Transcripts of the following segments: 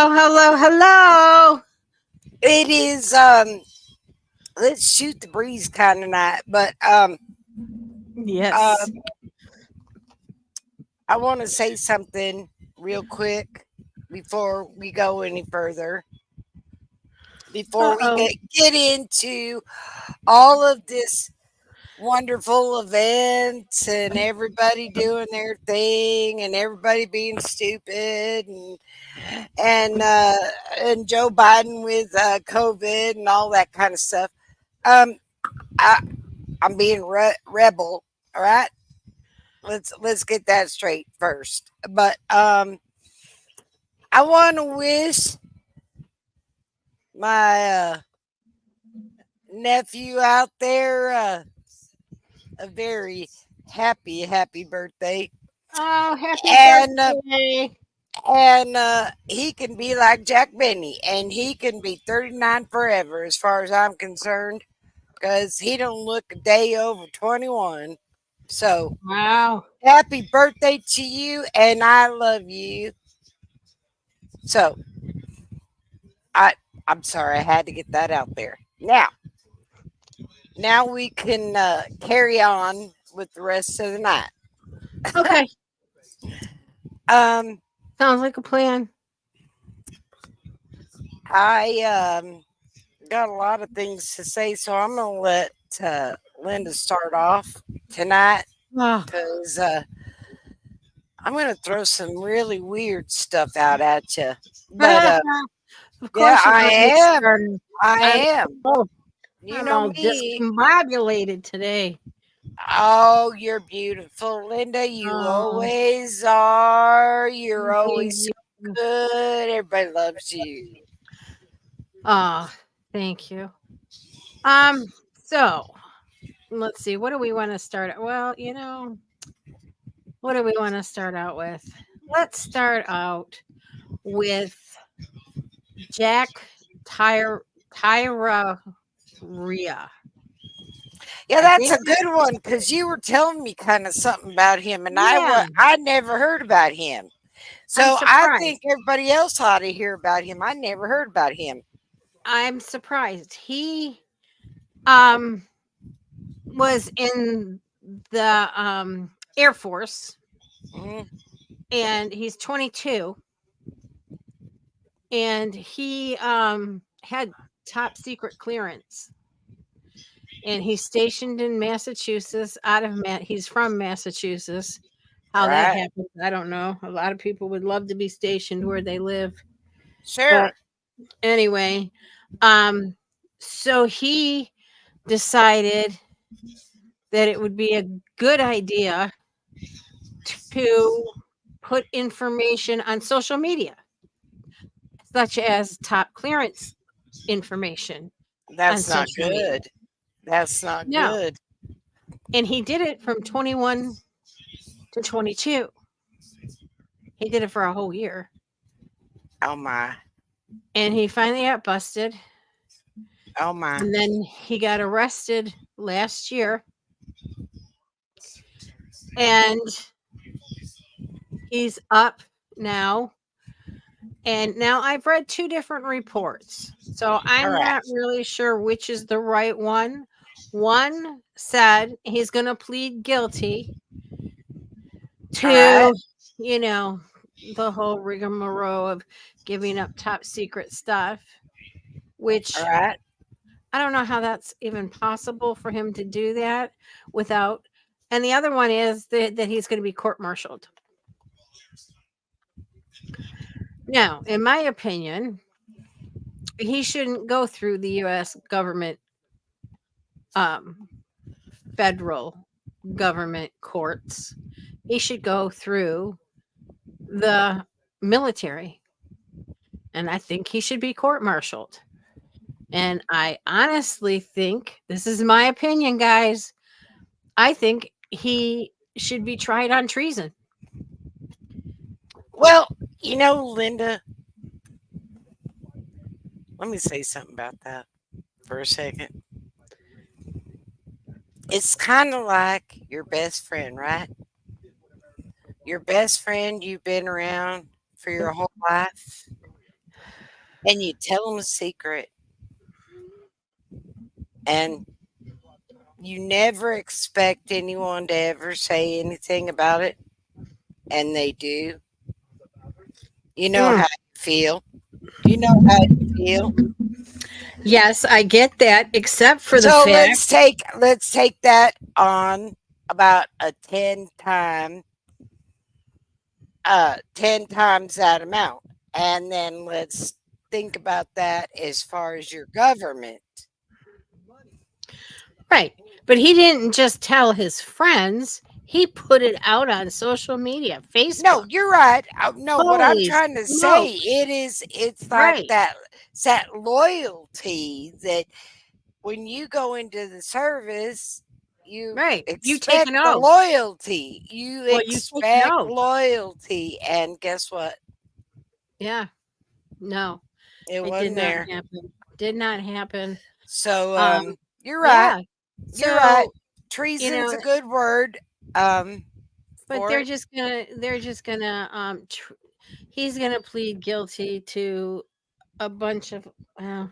Hello. It is let's shoot the breeze kind of night, but Yes. um I want to say something real quick before we go any further. Before we Uh-oh. get into all of this wonderful events and everybody doing their thing and everybody being stupid and uh and Joe Biden with COVID and all that kind of stuff. Um I I'm being rebel, all right? Let's get that straight first. But I want to wish my nephew out there a very happy birthday, Oh, happy and birthday. he can be like Jack Benny, and he can be 39 forever, as far as I'm concerned, because he don't look a day over 21. So Wow. happy birthday to you, and I love you. So I I'm sorry, I had to get that out there. Now we can carry on with the rest of the night. Okay. Um, Sounds like a plan. I got a lot of things to say, so I'm gonna let Linda start off tonight Oh, because I'm gonna throw some really weird stuff out at you. But of yeah, course you're I going to get am. started. I I'm am. all, You I'm know all me. discombobulated today. Oh, you're beautiful, Linda. You Oh, always are. You're thank always so you. good. Everybody loves you. Oh, thank you. Um, so let's see. What do we want to start? Well, what do we want to start out with? Let's start out with Jack Tyra Tyra Rhea. Yeah, I that's think a good one because you were telling me kind of something about him, and yeah, I never heard about him. I'm So I think surprised. everybody else ought to hear about him. I never heard about him. I'm surprised. He um was in the Air Force Mm, and he's 22 and he had top secret clearance and he's stationed in Massachusetts he's from Massachusetts. How that right? happens, I don't know. A lot of people would love to be stationed where they live. But Sure. anyway, um, so he decided that it would be a good idea to put information on social media, such as top clearance information on That's not social media. good. That's not No, good. and he did it from 21 to 22. He did it for a whole year. Oh my. And he finally got busted. Oh my. And then he got arrested last year. And he's up now. And now I've read two different reports. So All I'm right. not really sure which is the right one. One said he's going to plead guilty All right. to, you know, the whole rigmarole of giving up top secret stuff, All which right. I don't know how that's even possible for him to do that without. And the other one is that he's going to be court martialed. Now, in my opinion, he shouldn't go through the U.S. government, um, federal government courts. He should go through the military. And I think he should be court martialed. And I honestly think this is my opinion, guys. I think he should be tried on treason. Well, Linda, let me say something about that for a second. It's kind of like your best friend, right? Your best friend you've been around for your whole life. and you tell them a secret, and you never expect anyone to ever say anything about it, and they do. You know Mm. how you feel. You know how you feel. Yes, I get that, except for the So fact. let's take that on about a 10 times that amount. And then let's think about that as far as your government. Right. But he didn't just tell his friends, he put it out on social media, No, Facebook. you're right. No, what I'm Holy trying to say, smokes. it's like Right. that, it's that loyalty that when you go into the service, you Right. You take expect an the oath. loyalty. You Well, you take an expect oath. loyalty. And guess what? Yeah. No, It it did wasn't not there. happen. Did not happen. So Um, you're right. yeah. You're right. So, you Treason's know, a good word um but for it. he's gonna plead guilty to a bunch of uh,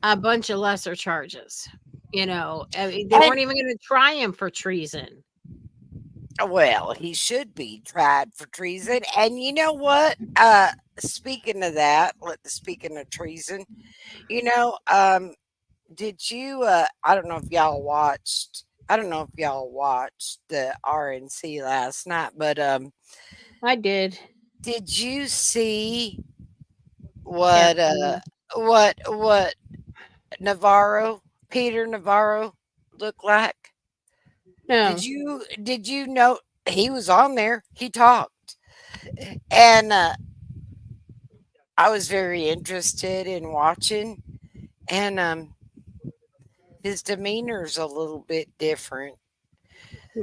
a bunch of lesser charges. I mean, they And weren't even going to try him for treason. well, he should be tried for treason. And you know what? Speaking of that, speaking of treason, you know, did you I don't know if y'all watched the RNC last night, but I did. did you see Half what of them. what Navarro, Peter Navarro looked like? No. Did you know he was on there? He talked. And I was very interested in watching, and his demeanor's a little bit different.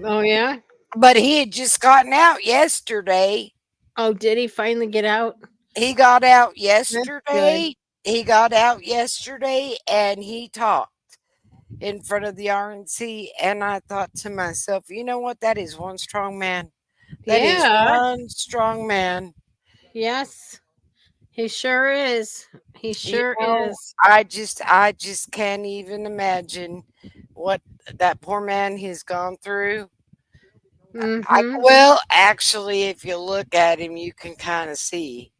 Oh yeah. But he had just gotten out yesterday. Oh, did he finally get out? He got out That's good. yesterday. He got out yesterday and he talked in front of the RNC. And I thought to myself, you know what? That is one strong man. That is Yeah. one strong man. Yes. He sure is. He You sure know, is. I just can't even imagine what that poor man has gone through. Mm-hmm. Well, actually, if you look at him, you can kind of see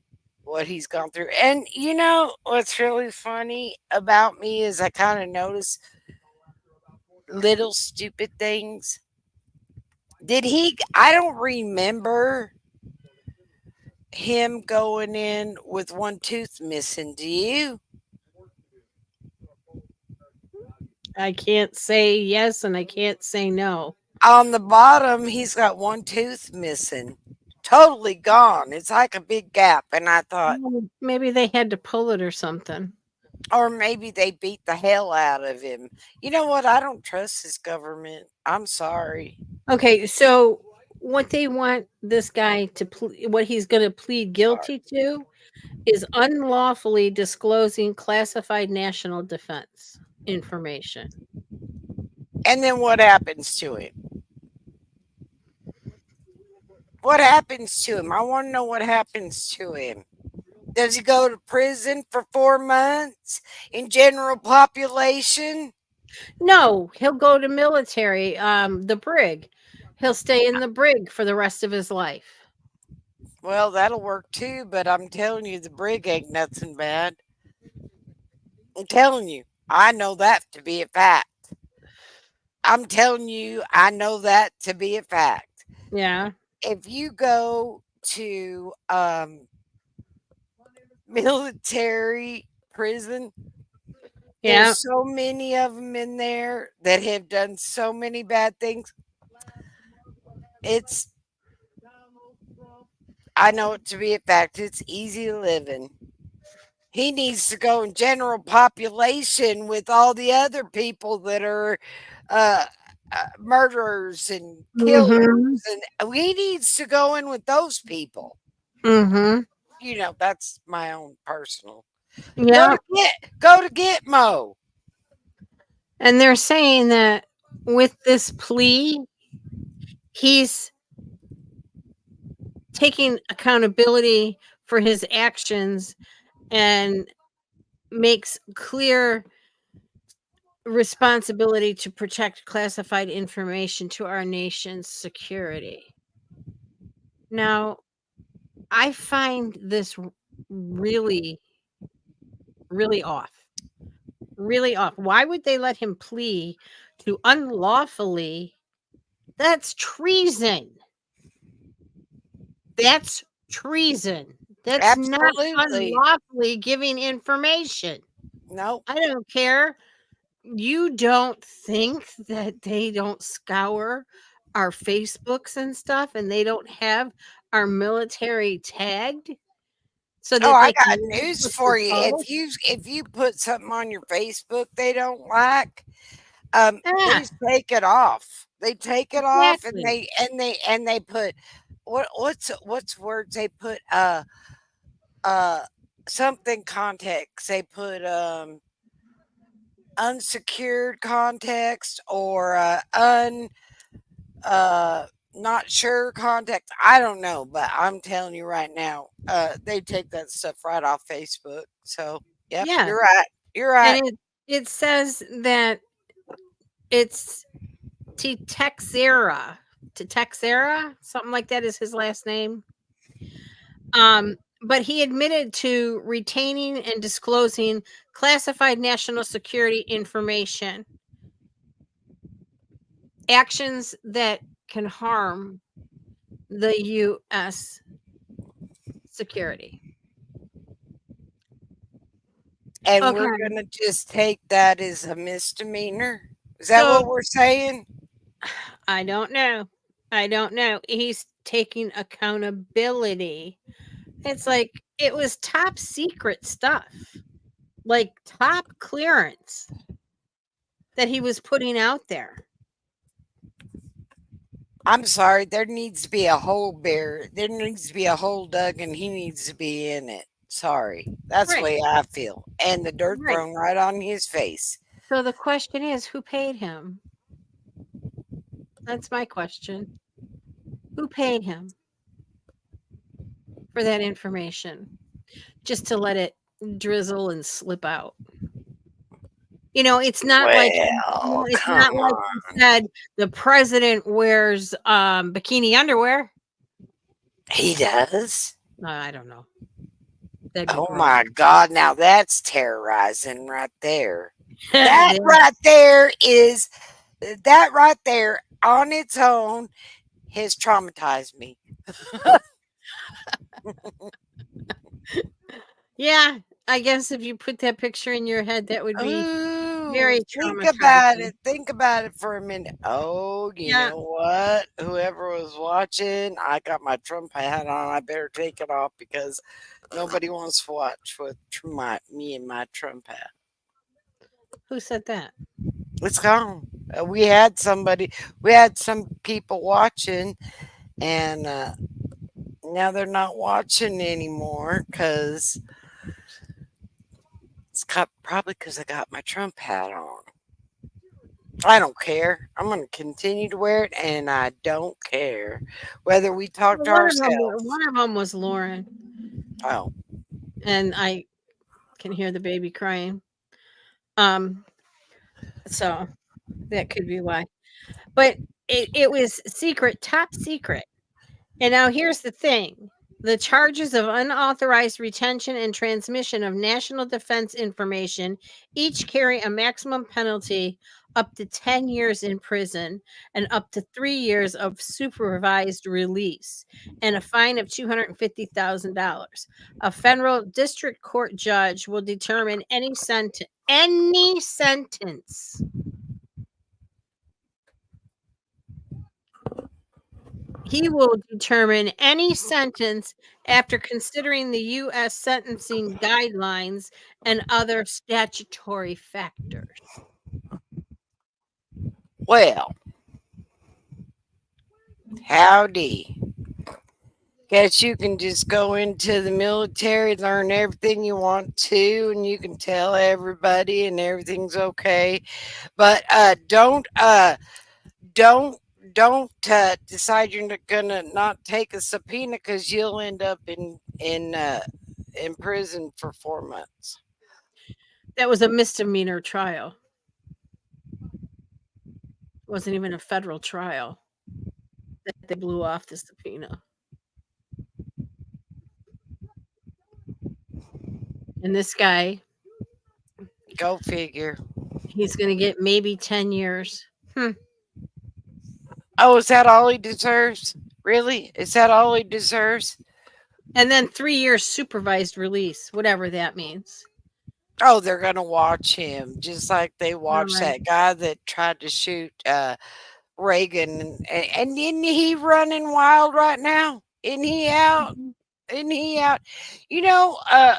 what he's gone through. And you know what's really funny about me is I kind of notice little stupid things. I don't remember him going in with one tooth missing. Do you? I can't say yes and I can't say no. On the bottom, he's got one tooth missing. Totally gone. It's like a big gap. And I thought, Well, maybe they had to pull it or something. or maybe they beat the hell out of him. You know what? I don't trust this government. I'm sorry. Okay, so what they want this guy to what he's going to plead Sorry. guilty to is unlawfully disclosing classified national defense information. And then what happens to him? What happens to him? I want to know what happens to him. Does he go to prison for 4 months in general population? No, he'll go to military, the brig. He'll stay in the brig for the rest of his life. Well, that'll work too, but I'm telling you, the brig ain't nothing bad. I'm telling you, I know that to be a fact. I'm telling you, I know that to be a fact. Yeah. If you go to military prison, Yeah. there's so many of them in there that have done so many bad things. It's I know it to be a fact. It's easy living. He needs to go in general population with all the other people that are uh, murderers and killers, Mhm. and he needs to go in with those people. Mhm. You know, that's my own personal. Yeah. Go to Gitmo. And they're saying that with this plea, he's taking accountability for his actions and makes clear responsibility to protect classified information to our nation's security. Now, I find this really, really off. Really off. Why would they let him plea to unlawfully? That's treason. That's treason. That's not Absolutely. unlawfully giving information. Nope. I don't care. You don't think that they don't scour our Facebooks and stuff and they don't have our military tagged so Oh, that I they can got look news what you for you. post? If you put something on your Facebook they don't like, Yeah, they take it off. They take it off, and exactly. they put what's words they put uh something context. They put unsecured context or uh not sure context. I don't know, but I'm telling you right now, they take that stuff right off Facebook. So yep, Yeah. you're right. You're right. And it says that it's Texera. Texera, something like that is his last name. But he admitted to retaining and disclosing classified national security information, actions that can harm the U.S. security. And we're Okay, gonna just take that as a misdemeanor. Is that so what we're saying? I don't know. I don't know. He's taking accountability. It's like it was top secret stuff, like top clearance that he was putting out there. I'm sorry, there needs to be a hole there needs to be a hole dug and he needs to be in it. Sorry. That's the Right, way I feel. And the dirt right. thrown right on his face. So the question is, who paid him? That's my question. Who paid him for that information? Just to let it drizzle and slip out. You know, it's not like Well, it's not come like on. he said the president wears bikini underwear. He does? I don't know. That'd be Oh gross. my God. Now that's terrorizing right there. That That- right there is, that right there on its own has traumatized me. yeah, I guess if you put that picture in your head, that would be Ooh, very think about traumatizing. it. Think about it for a minute. Oh, you Yeah. know what? Whoever was watching, I got my Trump hat on. I better take it off because nobody wants to watch with me and my Trump hat. Who said that? It's gone. We had some people watching, and now they're not watching anymore because probably because I got my Trump hat on. I don't care. I'm going to continue to wear it, and I don't care whether we talk Well, to ourselves. one of them was Lauren, Oh, and I can hear the baby crying. Um, so that could be why. But it was secret, top secret. And now here's the thing. The charges of unauthorized retention and transmission of national defense information each carry a maximum penalty up to 10 years in prison and up to 3 years of supervised release and a fine of $250,000. A federal district court judge will determine any sentence. He will determine any sentence after considering the U.S. sentencing guidelines and other statutory factors. well, howdy. Guess you can just go into the military, learn everything you want to, and you can tell everybody, and everything's okay. But don't decide you're gonna not take a subpoena because you'll end up in in prison for 4 months. That was a misdemeanor trial. It wasn't even a federal trial that they blew off the subpoena. And this guy, Go figure. he's going to get maybe 10 years. Oh, is that all he deserves? Really? Is that all he deserves? And then 3 years supervised release, whatever that means. Oh, they're gonna watch him just like they watched Right. that guy that tried to shoot Reagan, and isn't he running wild right now? Isn't he out? Mhm. Isn't he out?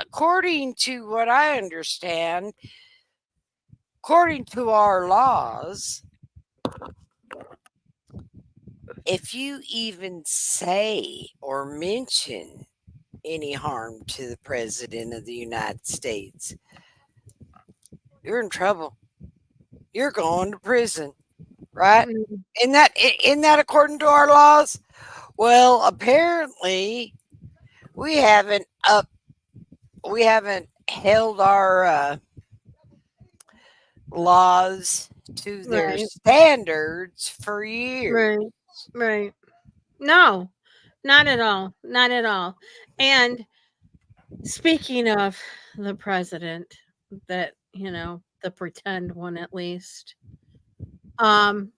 According to what I understand, according to our laws, if you even say or mention any harm to the president of the United States, you're in trouble. You're going to prison, right? Mm, In that according to our laws? Well, apparently we haven't held our laws to their right, standards for years. right, right. No, not at all. Not at all. And speaking of the president, that, the pretend one at least, um,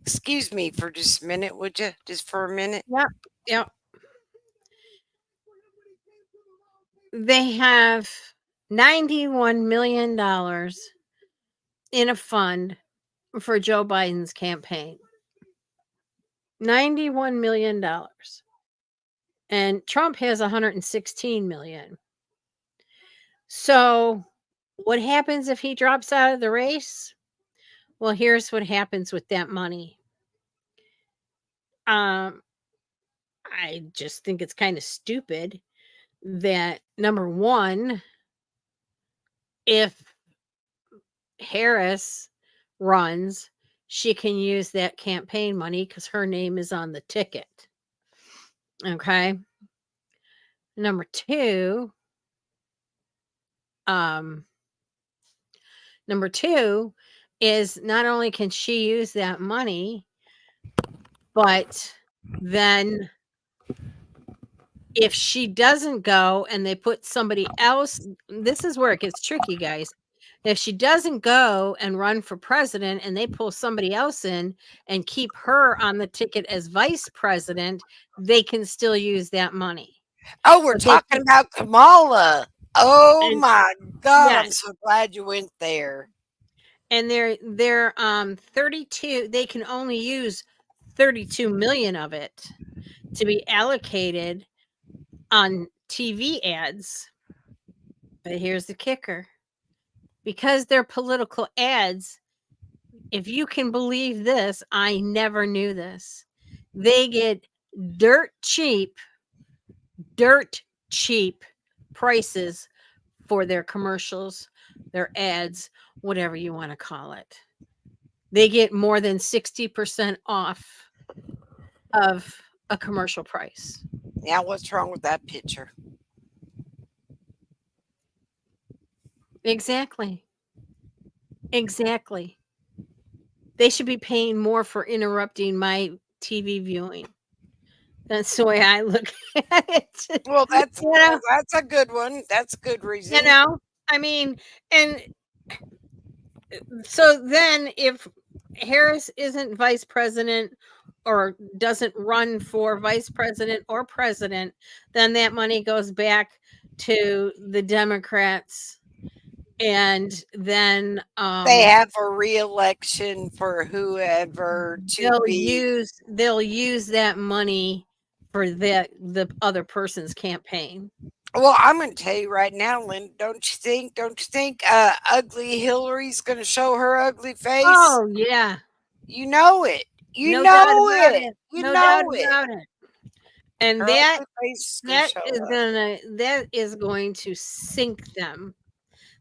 Excuse me for just a minute, would you? Just for a minute. yeah, yeah, they have $91 million in a fund for Joe Biden's campaign. $91 million. And Trump has 116 million. So, what happens if he drops out of the race? Well, here's what happens with that money. Um, I just think it's kind of stupid that number one, if Harris runs, she can use that campaign money because her name is on the ticket. Okay. Number two, um, number two is not only can she use that money, but then if she doesn't go and they put somebody else, this is where it gets tricky, guys. If she doesn't go and run for president and they pull somebody else in and keep her on the ticket as vice president, they can still use that money. Oh, we're But they talking about Kamala. Oh and my God, I'm yes, so glad you went there. and they're 32, they can only use 32 million of it to be allocated on TV ads. But here's the kicker. Because they're political ads, if you can believe this, I never knew this. They get dirt cheap prices for their commercials, their ads, whatever you want to call it. They get more than 60% off of a commercial price. Now, what's wrong with that picture? Exactly. Exactly. They should be paying more for interrupting my TV viewing. That's the way I look at it. Well, that's You know, that's a good one. That's a good you reason. know, I mean, and so then if Harris isn't vice president or doesn't run for vice president or president, then that money goes back to the Democrats. And then They have a re-election for whoever to be. they'll use that money for the other person's campaign. Well, I'm going to tell you right now, Lynn. Don't you think ugly Hillary's going to show her ugly face? Oh yeah, You know it. You no doubt know about it. it. You No doubt know it. about it. And Her that ugly face is going to show up. that is going to sink them.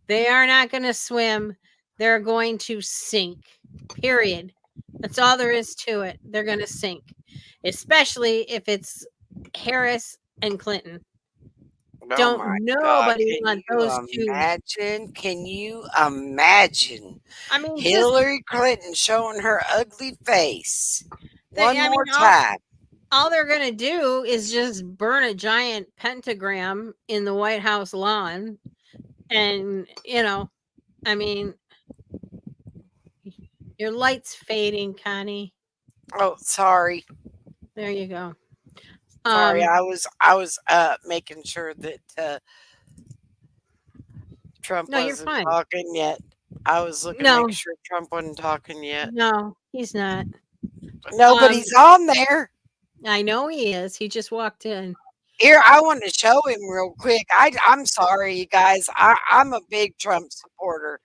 They are not going to swim. They're going to sink. Period. That's all there is to it. They're going to sink, especially if it's Harris and Clinton. Oh my God. nobody Can want you those two. imagine? Can you imagine I mean, just Hillary Clinton showing her ugly face they, one I mean, more time? all they're gonna do is just burn a giant pentagram in the White House lawn, and I mean, your light's fading, Connie. Oh, sorry. There you go. Sorry. Um, I was making sure that Trump no, you're wasn't fine. talking yet. I was looking to make No, sure Trump wasn't talking yet. no, he's not. Um, Nobody's on there. I know he is. He just walked in. Here, I want to show him real quick. I'm sorry, you guys. I'm a big Trump supporter.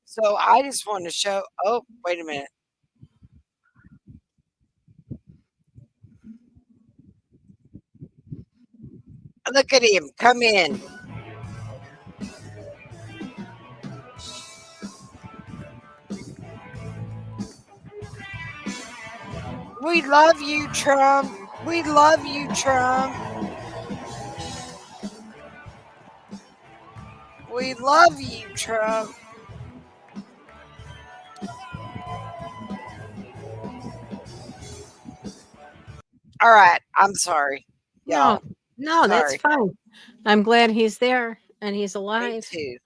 So I just want to show. Oh, wait a minute. Look at him. Come in. We love you, Trump. We love you, Trump. We love you, Trump. All right. I'm sorry, No, y'all. no, that's Sorry. fine. I'm glad he's there and he's Me alive. too.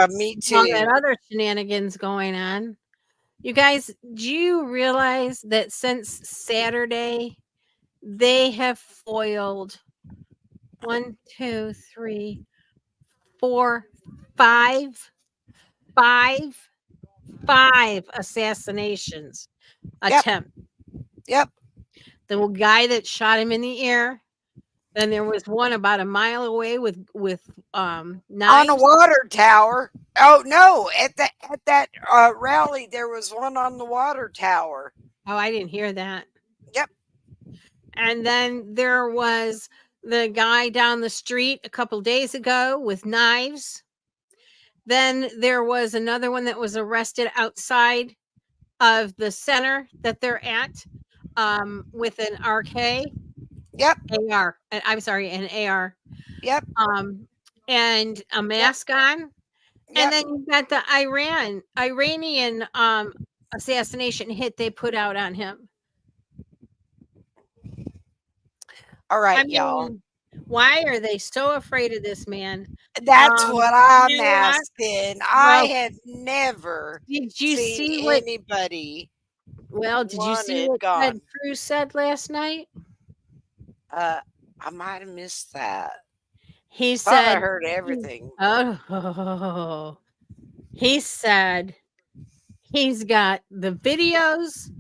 Me All that too. other shenanigans going on. You guys, do you realize that since Saturday, they have foiled one, two, three, four, five, five, five assassinations Yep. attempt. Yep. The guy that shot him in the air. Then there was one about a mile away with On a knives. water tower. Oh no! At that rally, there was one on the water tower. Oh, I didn't hear that. Yep. And then there was the guy down the street a couple days ago with knives. Then there was another one that was arrested outside of the center that they're at with an RK. Yep. AR. I'm sorry, an AR. Yep. And a Yep. mask on. And Yep. then you got the Iranian assassination hit they put out on him. All I right, y'all. mean, why are they so afraid of this man? That's what I'm You know what? asking. I Well, have never did you seen see what? anybody Well, did you see wanted what Ted gone. Cruz said last night? I might have missed that. He Thought I said, heard everything. "Oh," he said he's got the videos,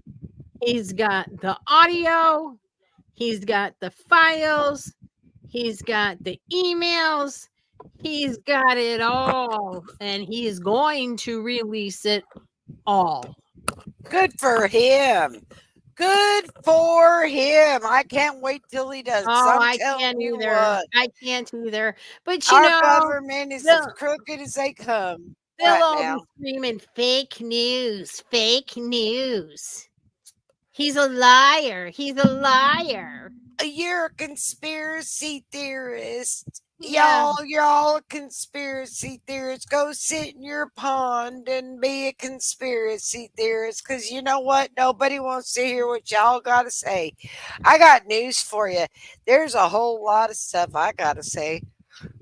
he's got the audio, he's got the files, he's got the emails, he's got it all, and he's going to release it all. Good for him. Good for him. I can't wait till he does. 'Cause Oh, I'm I telling can't you either. what, I can't either. But our government is as they'll crooked as they come they'll right all be now. screaming fake news, fake news. He's a liar. He's a liar. You're a conspiracy theorist. Yeah. You're all a conspiracy theorist. Go sit in your pond and be a conspiracy theorist. Cause you know what? Nobody wants to hear what y'all gotta say. I got news for you. There's a whole lot of stuff I gotta say,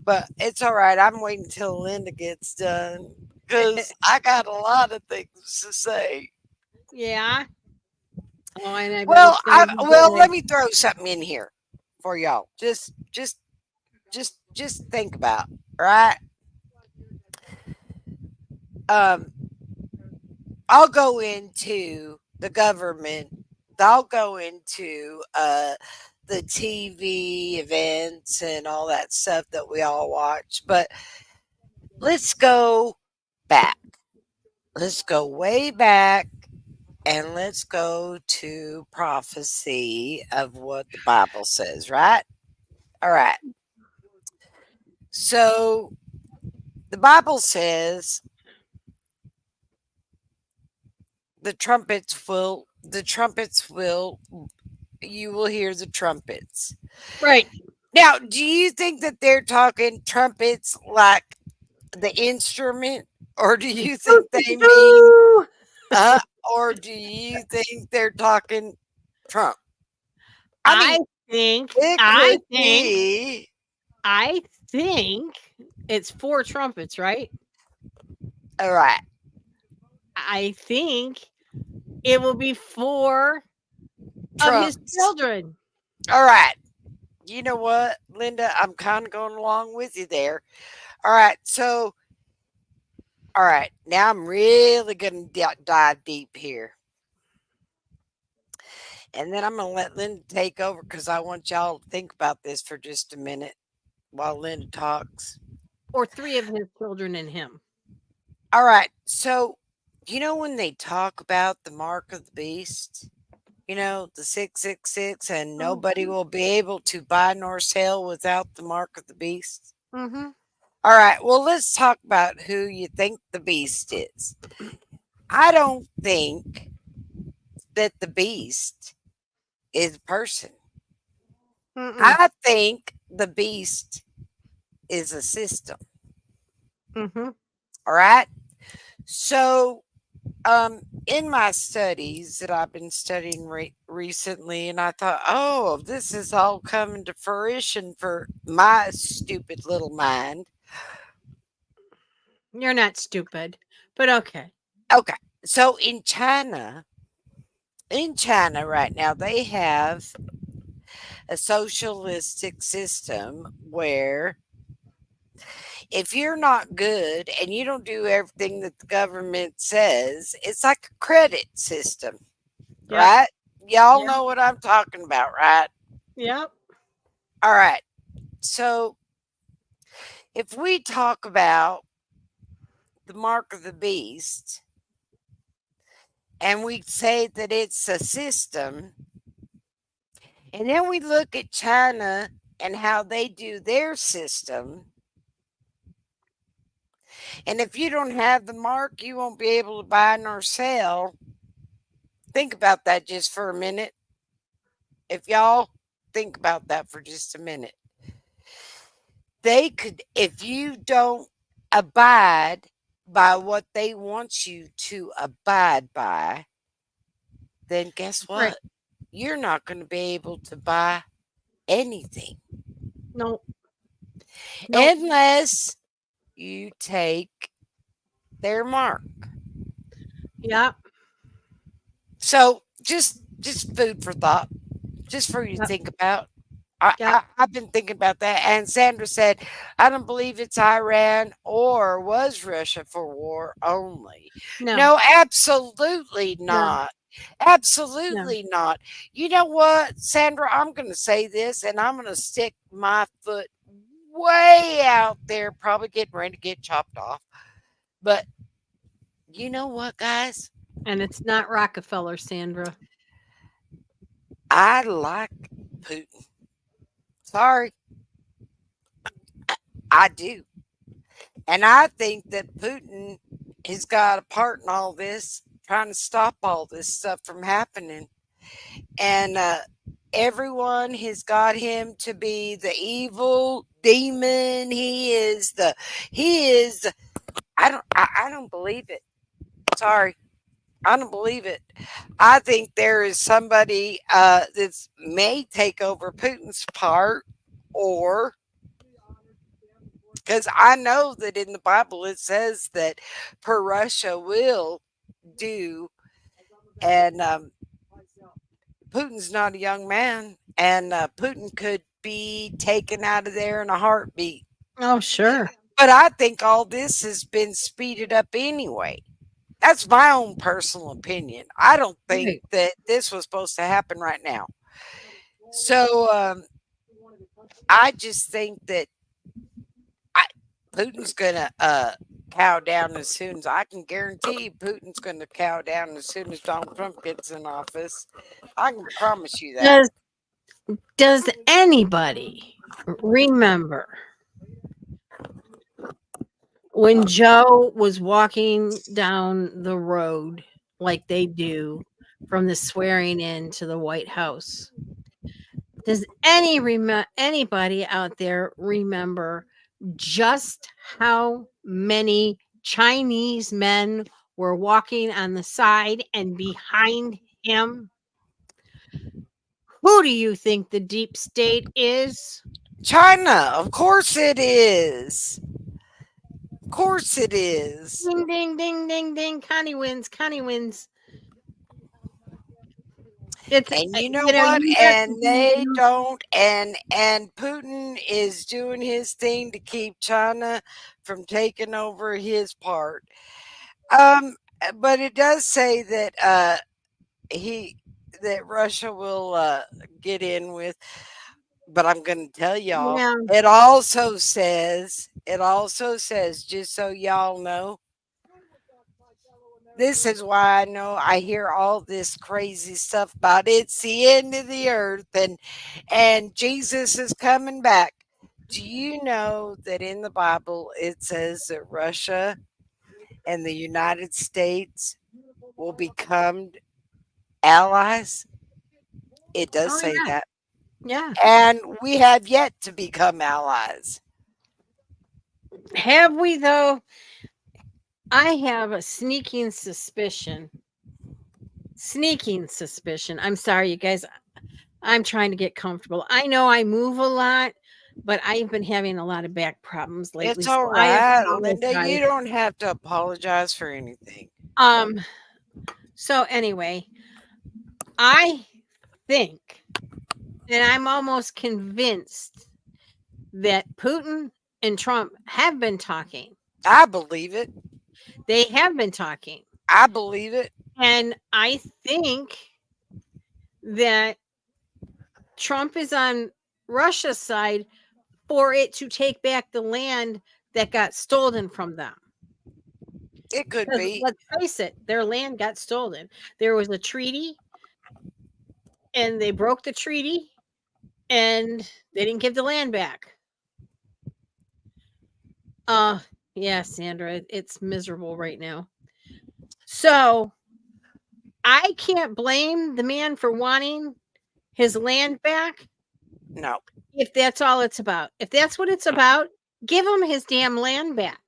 but it's all right. I'm waiting till Linda gets done. Cause I got a lot of things to say. Yeah. Oh, and I bet Well, it's gonna be let good. me throw something in here for y'all. Just think about, right? Um, I'll go into the government. I'll go into the TV events and all that stuff that we all watch. But let's go back. Let's go way back and let's go to prophecy of what the Bible says, right? All right. So the Bible says the trumpets will you will hear the trumpets. Right. Now, do you think that they're talking trumpets like the instrument, or do you think they mean, Ooh, uh, or do you think they're talking Trump? I I mean, think, it I could think, be. I think it's 4 trumpets, right? All right. I think it will be 4 of his Trumps. children. All right. You know what, Linda? I'm kind of going along with you there. All right. So, all right. Now I'm really going to dive deep here. And then I'm going to let Linda take over because I want y'all to think about this for just a minute while Linda talks. Or 3 of his children and him. All right. So, when they talk about the mark of the beast, the 666, and nobody Mhm, will be able to buy nor sell without the mark of the beast? mhm. All right. Well, let's talk about who you think the beast is. I don't think that the beast is a person. Mm-mm. I think the beast is a system. Mhm. All right. So, in my studies that I've been studying recently, and I thought, oh, this is all coming to fruition for my stupid little mind. You're not stupid, but okay. Okay. So, in China right now, they have a socialistic system where if you're not good and you don't do everything that the government says, it's like a credit system, Yep. right? Y'all Yep. know what I'm talking about, right? Yep. All right. So if we talk about the mark of the beast and we say that it's a system, and then we look at China and how they do their system, and if you don't have the mark, you won't be able to buy nor sell. Think about that just for a minute. If y'all think about that for just a minute, they could, if you don't abide by what they want you to abide by, then guess Right. what? You're not going to be able to buy anything No. Nope. unless you take their mark. Yep. So just food for thought, just for you to Yep. think about. I, Yep. I, I've been thinking about that. And Sandra said, I don't believe it's Iran or was Russia for war only. No. No, absolutely No. not. No. Absolutely not. You know what, Sandra? I'm going to say this and I'm going to stick my foot way out there, probably getting ready to get chopped off. But you know what, guys? And it's not Rockefeller, Sandra. I like Putin. Sorry, I do. And I think that Putin has got a part in all this, trying to stop all this stuff from happening. And everyone has got him to be the evil demon. He is, I don't believe it. Sorry. I don't believe it. I think there is somebody that's may take over Putin's part, or because I know that in the Bible it says that Russia will do, and Putin's not a young man, and Putin could be taken out of there in a heartbeat. Oh, sure. But I think all this has been speeded up anyway. That's my own personal opinion. I don't think Right. that this was supposed to happen right now. So I just think that I, Putin's gonna cow down as soon as I can guarantee you Putin's gonna cow down as soon as Donald Trump gets in office. I can promise you that. Does does anybody remember when Joe was walking down the road like they do from the swearing in to the White House? Does anybody out there remember just how many Chinese men were walking on the side and behind him? Who do you think the deep state is? China, of course it is. Of course it is. Ding, ding, ding, ding, ding. Connie wins. Connie wins. It's And you know you know what? you have to And be they don't and Putin is doing his thing to keep China from taking over his part. But it does say that he that Russia will get in with, but I'm going to tell y'all, yeah. it also says, just so y'all know, this is why I know I hear all this crazy stuff about it's the end of the earth and Jesus is coming back. Do you know that in the Bible it says that Russia and the United States will become allies? It does Oh say yeah. that. Yeah. And we have yet to become allies. Have we though? I have a sneaking suspicion. Sneaking suspicion. I'm sorry, you guys. I'm trying to get comfortable. I know I move a lot, but I've been having a lot of back problems lately, It's so all I right, Linda. apologize. You don't have to apologize for anything. Um, so anyway, I think, and I'm almost convinced that Putin and Trump have been talking. I believe it. They have been talking. I believe it. And I think that Trump is on Russia's side for it to take back the land that got stolen from them. It could Because be. let's face it, their land got stolen. There was a treaty and they broke the treaty and they didn't give the land back. Uh yeah, Sandra, it's miserable right now. So I can't blame the man for wanting his land back No. if that's all it's about. If that's what it's about, give him his damn land back.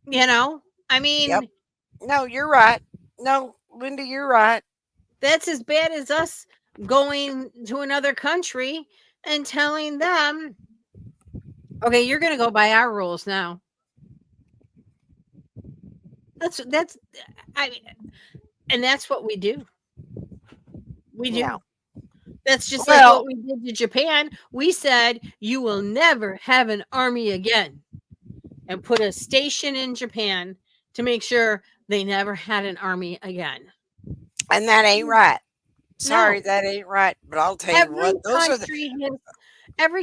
You know? I Yep. mean, No, you're right. No, Linda, you're right. that's as bad as us going to another country and telling them, okay, you're going to go by our rules now. That's I and that's what we do. We do. No. That's just like what Well, we did to Japan. We said you will never have an army again and put a station in Japan to make sure they never had an army again. and that ain't right. Sorry, No. that ain't right. But I'll tell you Every what, those are the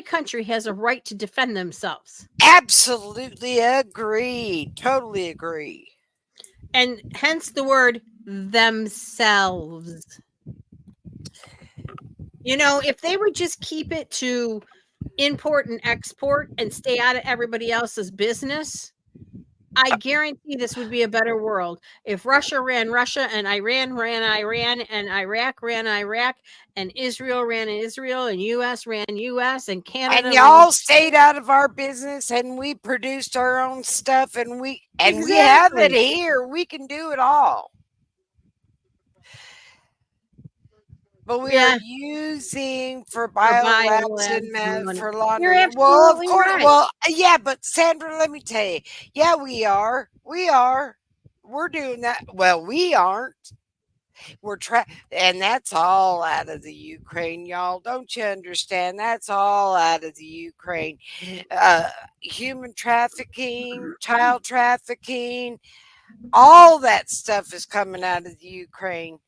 country has a right to defend themselves. absolutely agree. Totally agree. And hence the word themselves. You know, if they would just keep it to import and export and stay out of everybody else's business, I guarantee this would be a better world. If Russia ran Russia and Iran ran Iran and Iraq ran Iraq and Israel ran Israel and US ran US and And Canada ran y'all stayed out of our business and we produced our own stuff and we have it exactly. here. We can do it all. But we are Yeah, using for for biolabs biolabs and and money. for You're laundering. Well, of absolutely course. right. Well, yeah, but Sandra, let me tell you. Yeah, we are. We are. We're doing that. Well, we aren't. And that's all out of the Ukraine, y'all. Don't you understand? That's all out of the Ukraine. Human trafficking, child trafficking, all that stuff is coming out of the Ukraine.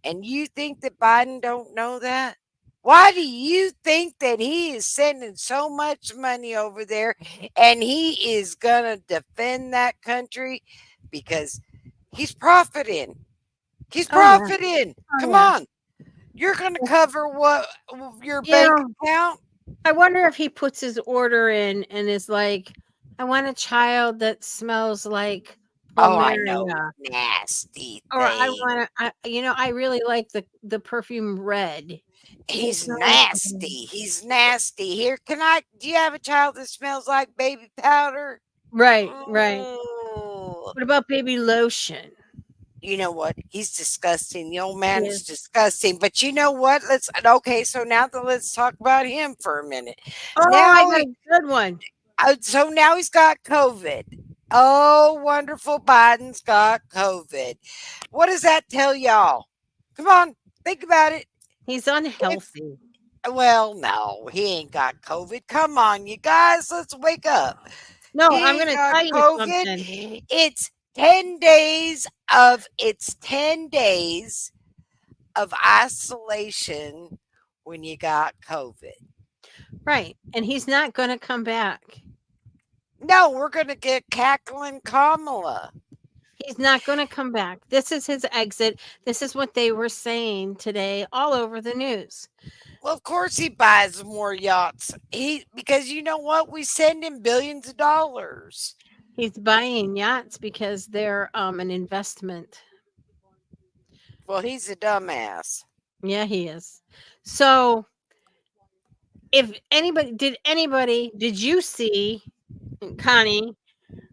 And you think that Biden don't know that? Why do you think that he is sending so much money over there and he is going to defend that country? Because he's profiting. He's Oh yeah. profiting. Oh Come yeah. on. You're going to cover what your You bank know, account? I wonder if he puts his order in and is like, I want a child that smells like Oh, I know. Plumeria. Nasty Or I thing. want to, I really like the perfume red. He's No. nasty. He's nasty. Here, do you have a child that smells like baby powder? Right, right. Oh, What about baby lotion? you know what? He's disgusting. The old man is Yes. disgusting. But you know what? So now let's talk about him for a minute. Oh, I Now, got a good one. so now he's got COVID. Oh, wonderful. Biden's got COVID. What does that tell y'all? Come on, think about it. He's It's, unhealthy. well, no, he ain't got COVID. Come on, you guys, let's wake up. No, He I'm ain't going to got tell you COVID. something. It's 10 days of isolation when you got COVID. Right. And he's not going to come back. No, we're going to get cackling Kamala. He's not going to come back. This is his exit. This is what they were saying today all over the news. Well, of course he buys more yachts. Because you know what? We send him billions of dollars. He's buying yachts because they're an investment. Well, he's a dumbass. Yeah, he is. So, if did you see Connie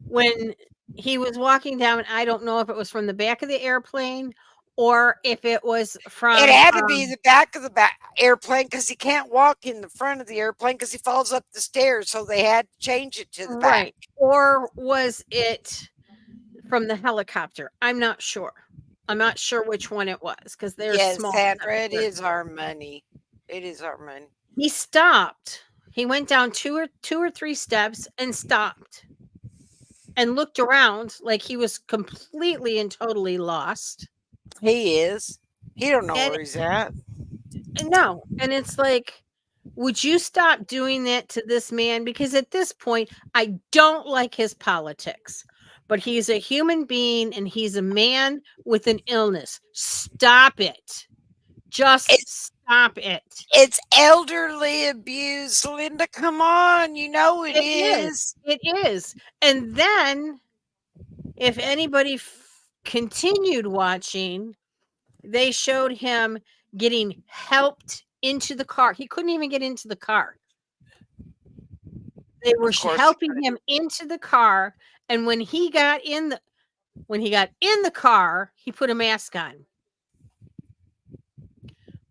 when he was walking down? I don't know if it was from the back of the airplane or if it was from It had to be the back of the airplane because he can't walk in the front of the airplane because he falls up the stairs. So they had to change it to the back. right, or was it from the helicopter? I'm not sure. I'm not sure which one it was because they're Yes, small. Sandra, it is our money. It is our money. He stopped. He went down two or three steps and stopped and looked around like he was completely and totally lost. He is. He don't know And where he's at. no, and it's like, would you stop doing that to this man? Because at this point, I don't like his politics, but he's a human being and he's a man with an illness. Stop it. Just stop it. It's elderly abuse, Linda. Come on, you know it is. It is. And then, if anybody continued watching, they showed him getting helped into the car. He couldn't even get into the car. They were helping him into the car, and when he got in the car, he put a mask on.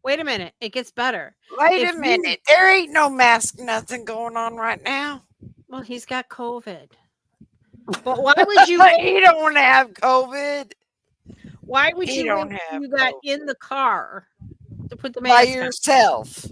Wait a minute, it gets better. Wait a minute. There ain't no mask, nothing going on right now. Well, he's got COVID. But why would you? He don't have COVID. Why would you wait till you got in the car to put the mask by yourself?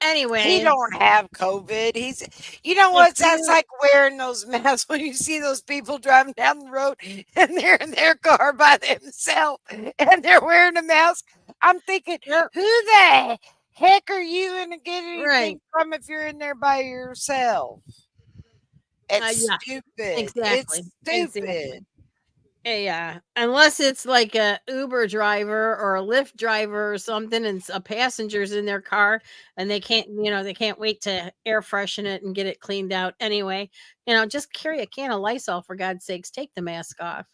Anyway, he don't have COVID. You know what? That's like wearing those masks when you see those people driving down the road and they're in their car by themselves and they're wearing a mask. I'm thinking, who the heck are you going to get anything from if you're in there by yourself? It's stupid. Exactly. It's stupid. Yeah, unless it's like a Uber driver or a Lyft driver or something, and a passenger's in their car, and they can't wait to air freshen it and get it cleaned out. Anyway, just carry a can of Lysol for God's sakes. Take the mask off.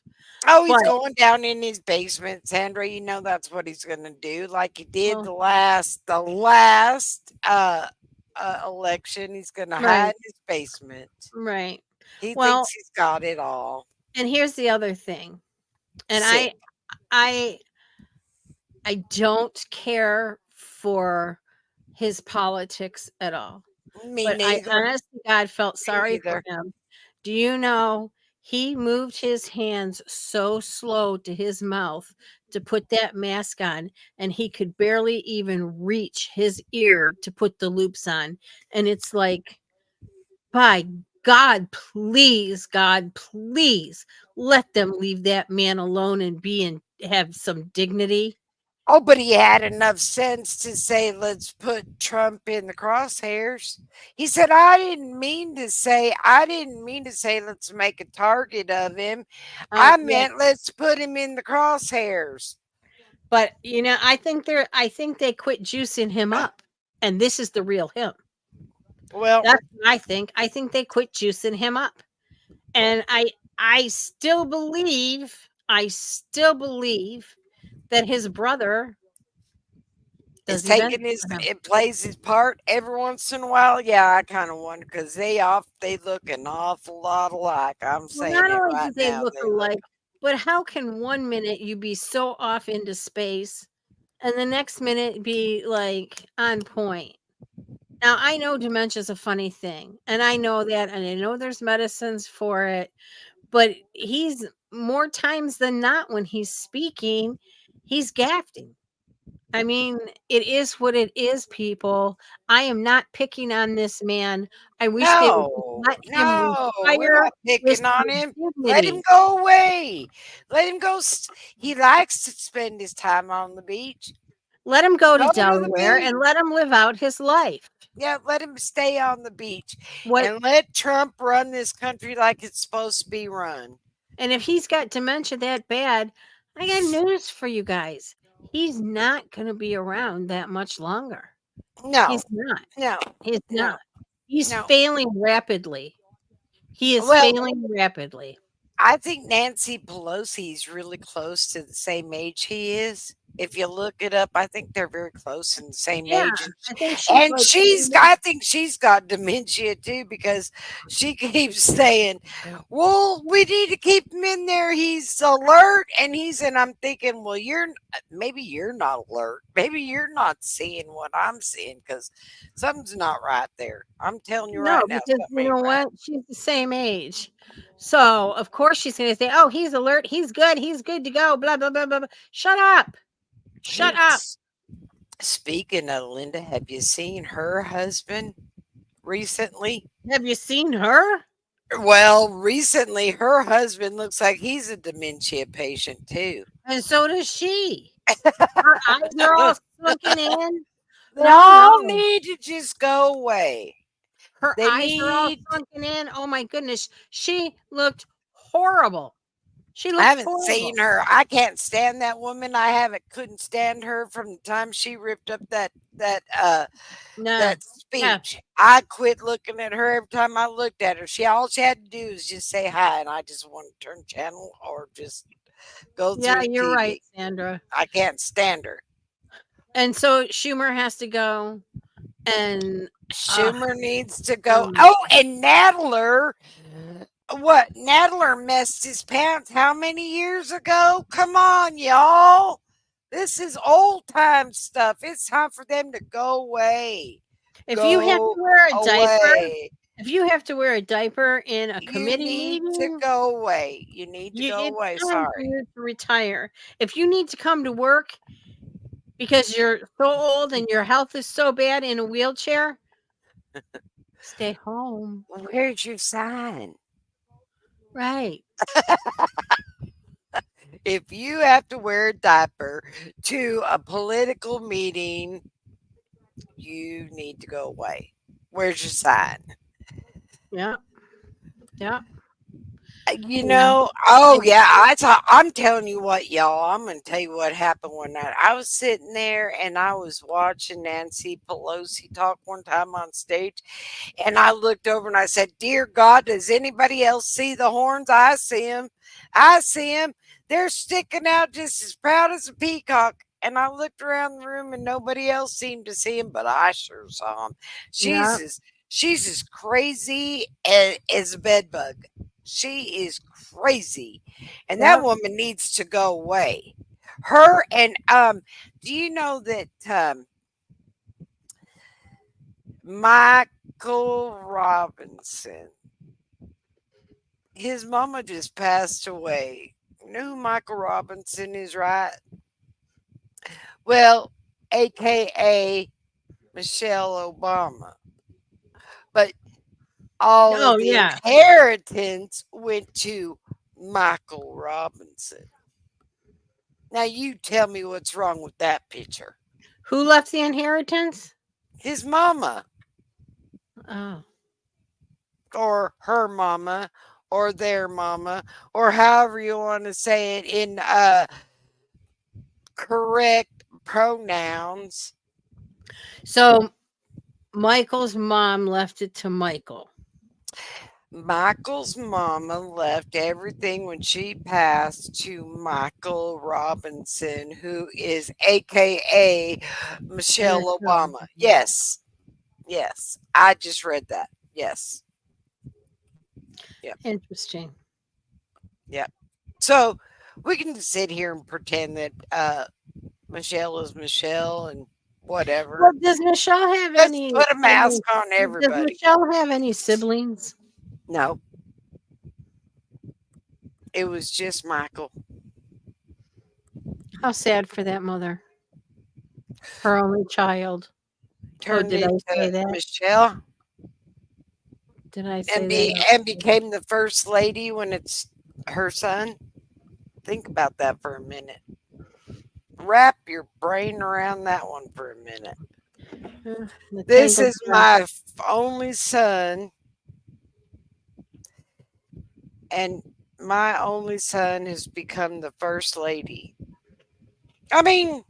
Oh, he's going down in his basement, Sandra. You know that's what he's going to do, like he did the last election. He's going to hide in his basement. Right. He thinks he's got it all. And here's the other thing. And I don't care for his politics at all. But neither. I honestly, God, felt sorry for him. Do you know he moved his hands so slow to his mouth to put that mask on, and he could barely even reach his ear to put the loops on. And it's like, by God, please let them leave that man alone and have some dignity. Oh, but he had enough sense to say, let's put Trump in the crosshairs. He said, I didn't mean to say, let's make a target of him. I meant, let's put him in the crosshairs. But, I think they quit juicing him up, and this is the real him. Well, that's what I think. I think they quit juicing him up. And I still believe that his brother Does is he, Ben? taking his Or no? it plays his part every once in a while. Yeah, I kind of wonder because they look an awful lot alike. I'm Well, saying not it only right do they now. look They look. alike, but how can one minute you be so off into space and the next minute be like on point? Now, I know dementia is a funny thing, and I know that, and I know there's medicines for it, but he's more times than not when he's speaking, he's gaffing. I mean, it is what it is, people. I am not picking on this man. I wish they would just No, let him no, we're retire not with picking on some him. Let him dignity. go away. Let him go. He likes to spend his time on the beach. Let him go to Go to the Delaware beach. and let him live out his life. Yeah, let him stay on the beach What and let Trump run this country like it's supposed to be run. and if he's got dementia that bad, I got news for you guys. He's not going to be around that much longer. No, He's not. no, He's no, not. He's no. failing rapidly. He is Well, failing rapidly. I think Nancy Pelosi is really close to the same age he is. If you look it up, I think they're very close in the same Yeah, age, I think she's and like I think she's got dementia too because she keeps saying, "Well, we need to keep him in there. He's alert, and he's." And I'm thinking, well, maybe you're not alert. Maybe you're not seeing what I'm seeing because something's not right there. I'm telling you no, right now, because something you ain't know right. what? She's the same age. So, of course, she's going to say, oh, he's alert. He's good to go. Blah, blah, blah, blah, blah. Shut up. Shut up. Speaking of Linda, have you seen her husband recently? Have you seen her? Well, recently her husband looks like he's a dementia patient too. And so does she. Her eyes are all sunken in. They No, all no. need to just go away. Her They eyes are all need. sunken in. Oh my goodness. She looked horrible. She I looked haven't horrible. seen her. I can't stand that woman. I haven't couldn't stand her from the time she ripped up Nah. that Yeah. speech. I quit looking at her every time I looked at her. All she had to do was just say hi, and I just want to turn channel or just go Yeah, through the you're right, TV. Sandra. I can't stand her. And so Schumer has to go. And Schumer needs to oh go. my Oh, and Nadler. What? Nadler messed his pants how many years ago? Come on, y'all. This is old time stuff. It's time for them to go away. if you have to Go wear a diaper, away. if you have to wear a diaper in a You committee need to meeting, go away. You need to go it's away. time for Sorry. you to retire. If you need to come to work because you're so old and your health is so bad in a wheelchair, stay home. Where's your sign? Right. If you have to wear a diaper to a political meeting, you need to go away. Where's your sign? Yeah. Yeah. Yeah. Oh yeah, I'm telling you what, y'all. I'm gonna tell you what happened one night. I was sitting there and I was watching Nancy Pelosi talk one time on stage, and I looked over and I said, "Dear God, does anybody else see the horns? I see them. I see them. They're sticking out just as proud as a peacock." And I looked around the room and nobody else seemed to see him, but I sure saw him. Yeah. She's as crazy as a bed bug. She is crazy. And that Yeah. woman needs to go away. Her and do you know that Michael Robinson, his mama just passed away. You know who Michael Robinson is, right? Well, aka Michelle Obama. But all Oh of the yeah. inheritance went to Michael Robinson. Now you tell me what's wrong with that picture. Who left the inheritance? His mama Oh. or her mama or their mama or however you want to say it in correct pronouns. So Michael's mom left it to Michael. Michael's mama left everything when she passed to Michael Robinson, who is AKA Michelle Michelle. Obama. Yes. Yes. I just read that. Yes. Yep. Interesting. Yep. So we can sit here and pretend that Michelle is Michelle and Well, whatever. does Michelle have Let's any? put a mask on Does everybody. Michelle have any siblings? No, it was just Michael. How sad for that mother, her only child. Oh, Turned did I say into that? Michelle Did I and say that out loud? became the first lady when it's her son. Think about that for a minute. Wrap your brain around that one for a minute. The This tangled is dress. my only son, and my only son has become the first lady. I mean,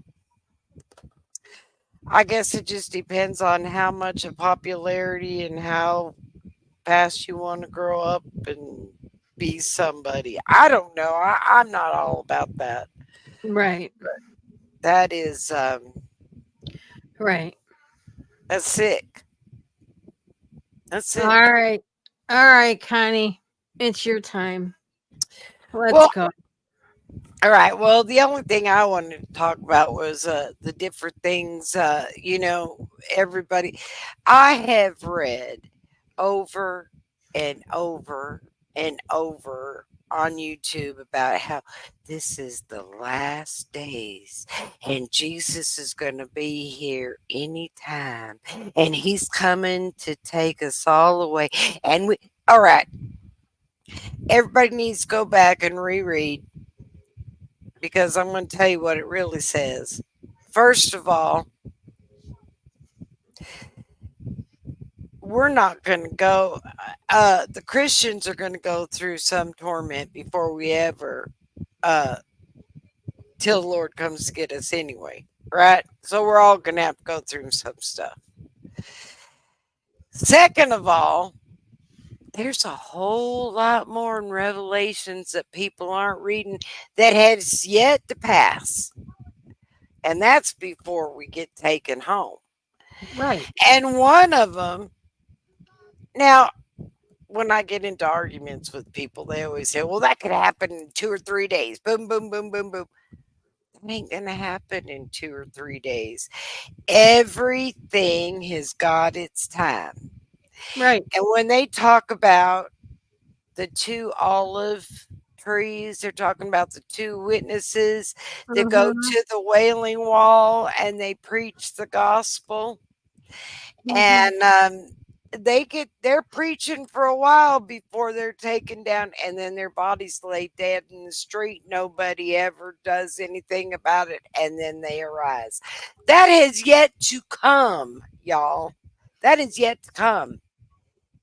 I guess it just depends on how much of popularity and how fast you want to grow up and be somebody. I don't know. I'm not all about that. Right, That is right. that's sick. That's All sick. right. All right, Connie. It's your time. Let's Well, go. all right. Well, the only thing I wanted to talk about was the different things. Everybody. I have read over and over and over on YouTube about how this is the last days and Jesus is going to be here anytime and he's coming to take us all away. And all right, everybody needs to go back and reread because I'm going to tell you what it really says. First of all, we're not going to go, the Christians are going to go through some torment before we ever, uh, till the Lord comes to get us anyway, right? So we're all going to have to go through some stuff. Second of all, there's a whole lot more in Revelations that people aren't reading that has yet to pass. And that's before we get taken home. Right. And one of them, now, when I get into arguments with people, they always say, well, that could happen in 2 or 3 days. Boom, boom, boom, boom, boom. It ain't going to happen in 2 or 3 days. Everything has got its time. Right. And when they talk about the two olive trees, they're talking about the two witnesses that go Mhm. to the Wailing Wall and they preach the gospel. Mhm. And they're preaching for a while before they're taken down and then their bodies lay dead in the street. Nobody ever does anything about it and then they arise. That has yet to come, y'all. That is yet to come.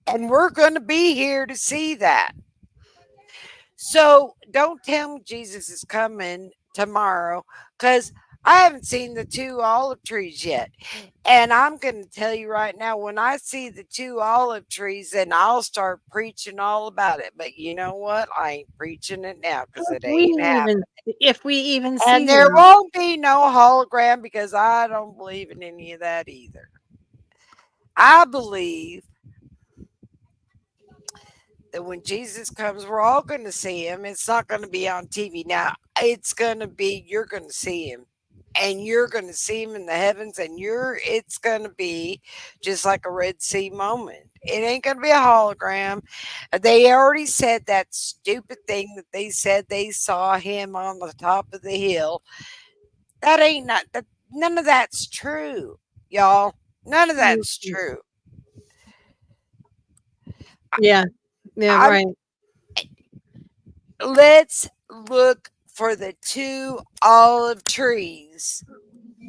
And we're going to be here to see that. So don't tell me Jesus is coming tomorrow because I haven't seen the two olive trees yet. And I'm going to tell you right now, when I see the two olive trees, then I'll start preaching all about it. But you know what? I ain't preaching it now because If it we ain't happening. even if we even And see there them. won't be no hologram because I don't believe in any of that either. I believe that when Jesus comes, we're all going to see him. It's not going to be on TV. Now, it's going to be, you're going to see him. And you're going to see him in the heavens, and it's going to be just like a Red Sea moment. It ain't going to be a hologram. They already said that stupid thing that they said they saw him on the top of the hill. That ain't not that. None of that's true, y'all. None of that's Mhm. true. Yeah. Yeah. I'm Right. Let's look for the two olive trees,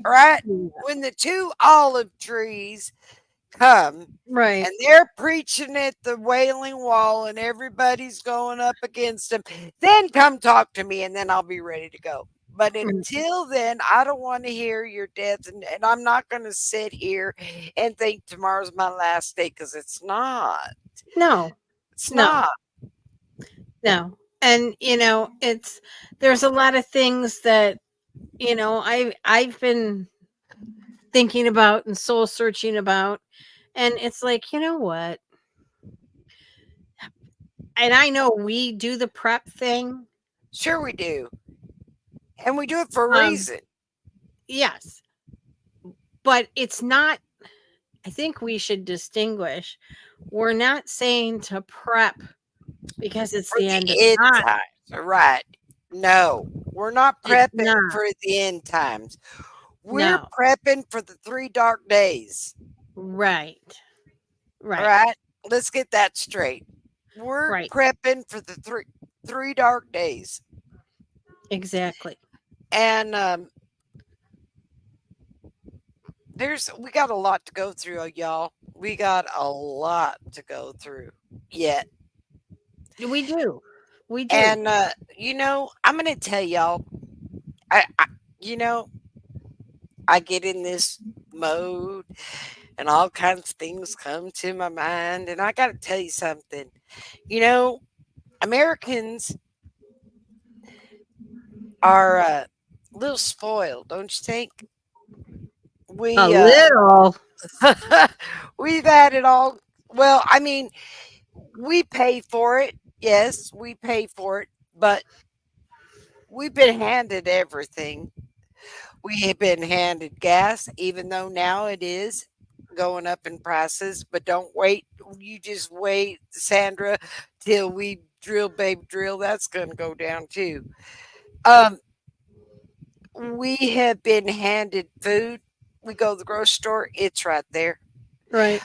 right? Yeah. When the two olive trees come Right. and they're preaching at the Wailing Wall and everybody's going up against them, then come talk to me and then I'll be ready to go. But Mm. until then, I don't want to hear your death. And I'm not going to sit here and think tomorrow's my last day because it's not. No. It's No, not. no. And there's a lot of things that I've been thinking about and soul searching about, and it's like, you know what? And I know we do the prep thing. Sure, we do. And we do it for a Um, reason. yes, but it's not. I think we should distinguish. We're not saying to prep because it's For the end of the end time. times. Right. No, we're not It's prepping not. for the end times. We're No. prepping for the 3 dark days. Right. All Right. right. Let's get that straight. We're Right. prepping for the three dark days. Exactly. And we got a lot to go through, y'all. We got a lot to go through yet. We do. We do. And I'm gonna tell y'all, I you know, I get in this mode and all kinds of things come to my mind. And I gotta tell you something. You know, Americans are a little spoiled, don't you think? A We little. we've had it all. Well, I mean, we pay for it. Yes, we pay for it, but we've been handed everything. We have been handed gas, even though now it is going up in prices. But don't wait. You just wait, Sandra, till we drill, babe, drill. That's going to go down too. Um, we have been handed food. We go to the grocery store, it's right there. Right.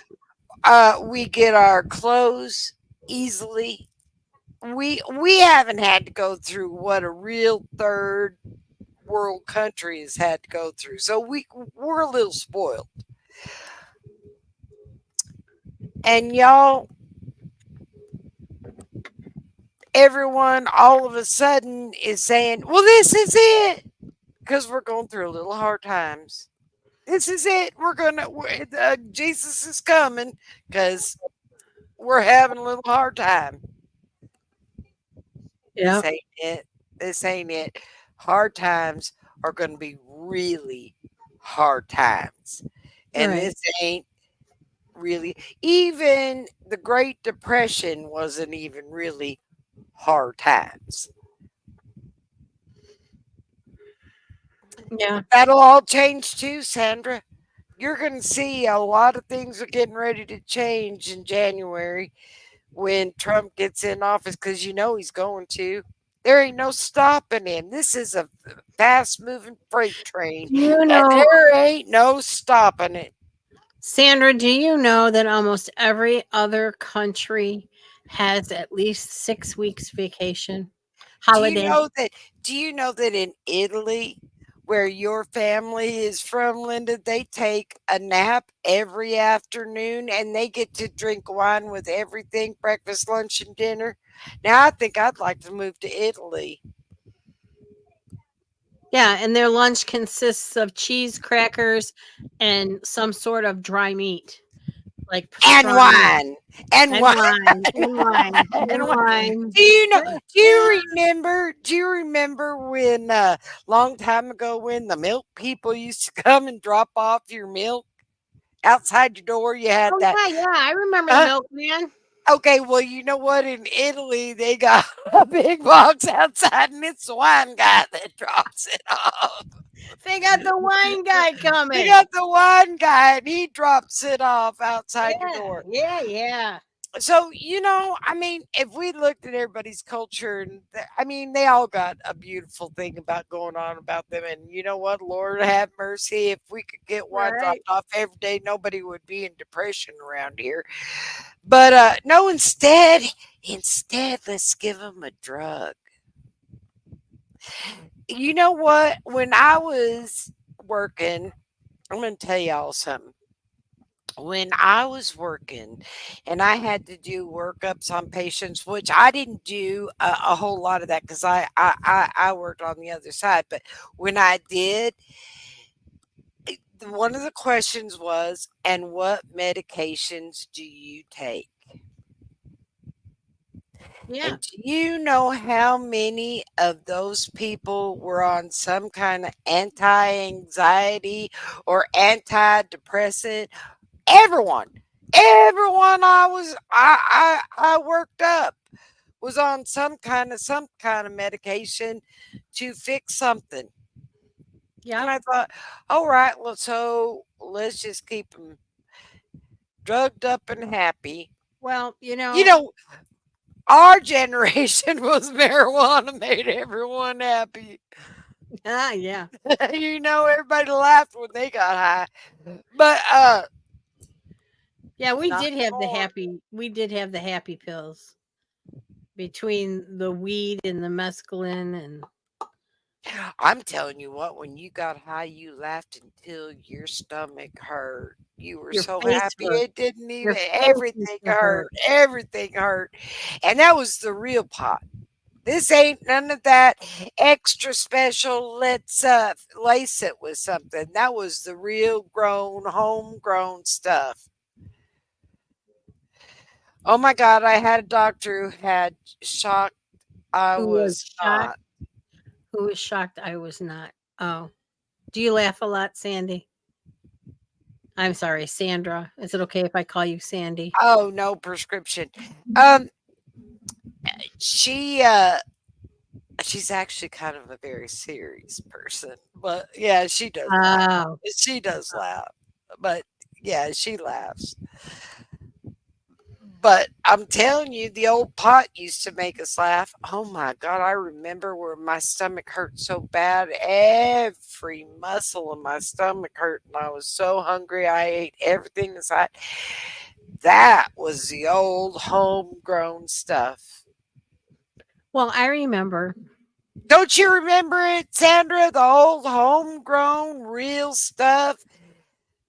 We get our clothes easily. We haven't had to go through what a real third world country has had to go through. So we're a little spoiled. And y'all, everyone all of a sudden is saying, "Well, this is it," because we're going through a little hard times. This is it. Jesus is coming because we're having a little hard time. Yeah. This ain't it. This ain't it. Hard times are going to be really hard times. And Right. this ain't really, even the Great Depression wasn't even really hard times. Yeah. That'll all change too, Sandra. You're going to see a lot of things are getting ready to change in January when Trump gets in office because you know he's going to. There ain't no stopping him. This is a fast moving freight train, Do you and know, there ain't no stopping it. Sandra, do you know that almost every other country has at least 6 weeks vacation Do you holiday? know that? Do you know that in Italy, where your family is from, Linda, they take a nap every afternoon and they get to drink wine with everything breakfast, lunch, and dinner. Now, I think I'd like to move to Italy. Yeah, and their lunch consists of cheese, crackers, and some sort of dry meat, like And pastrami, wine. And and wine. wine, and wine, and And wine. wine. Do you know? Yeah, Do yeah. you remember? Do you remember when long time ago when the milk people used to come and drop off your milk outside your door? You had Oh that. yeah, yeah. I remember the Uh, milkman. okay, well, you know what? In Italy, they got a big box outside, and it's the wine guy that drops it off. They got the wine guy They coming. got the wine guy, and he drops it off outside your Yeah, door. yeah, yeah. So I mean, if we looked at everybody's culture, and I mean, they all got a beautiful thing about going on about them. And you know what? Lord have mercy, if we could get wine Right. dropped off every day, nobody would be in depression around here. But no, instead, let's give them a drug. You know what? When I was working, I'm going to tell y'all something. When I was working and I had to do workups on patients, which I didn't do a whole lot of that because I worked on the other side. But when I did, one of the questions was, and what medications do you take? Yeah. And do you know how many of those people were on some kind of anti-anxiety or antidepressant? Everyone, everyone I worked up was on some kind of medication to fix something. And Yep. I thought, all right, well, so let's just keep them drugged up and happy. Well, You know, our generation was marijuana made everyone happy. yeah. Everybody laughed when they got high. But Yeah, we not did have the more. happy pills between the weed and the mescaline and I'm telling you what, when you got high, you laughed until your stomach hurt. You were your so face happy hurt. it didn't Your even face used everything to hurt. hurt. Everything hurt. And that was the real pot. This ain't none of that extra special. Let's lace it with something. That was the real grown, homegrown stuff. Oh my God, I had a doctor who had shocked I Who was was shocked? not. Who was shocked I was not? Oh. Do you laugh a lot, Sandy? I'm sorry, Sandra. Is it okay if I call you Sandy? Oh, no prescription. Um, she she's actually kind of a very serious person, but yeah, she does laugh. Oh. She does laugh, but yeah, she laughs. But I'm telling you, the old pot used to make us laugh. Oh my God, I remember where my stomach hurt so bad. Every muscle in my stomach hurt, and I was so hungry. I ate everything inside. That was the old homegrown stuff. Well, I remember. Don't you remember it, Sandra? The old homegrown real stuff.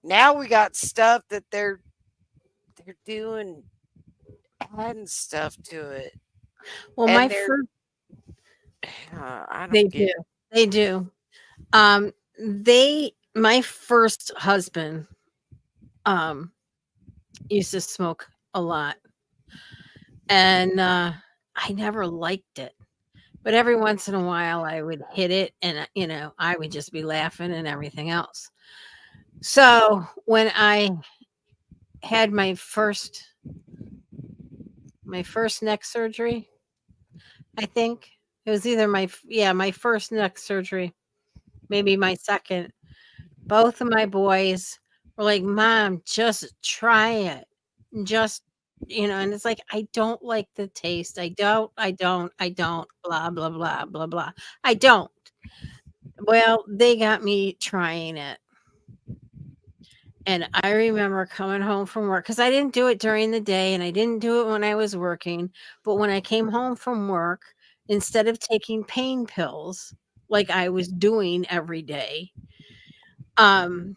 Now we got stuff that they're doing adding stuff to it. Well, my And they're first I they don't do. get They do. Um they my first husband um used to smoke a lot and I never liked it. But every once in a while I would hit it and I would just be laughing and everything else. So, when I had my first neck surgery, I think it was either my first neck surgery, maybe my second. Both of my boys were like, "Mom, just try it. Just," and it's like, "I don't like the taste. I don't, blah, blah, blah, blah, blah. I don't." Well, they got me trying it. And I remember coming home from work because I didn't do it during the day and I didn't do it when I was working. But when I came home from work, instead of taking pain pills like I was doing every day, um,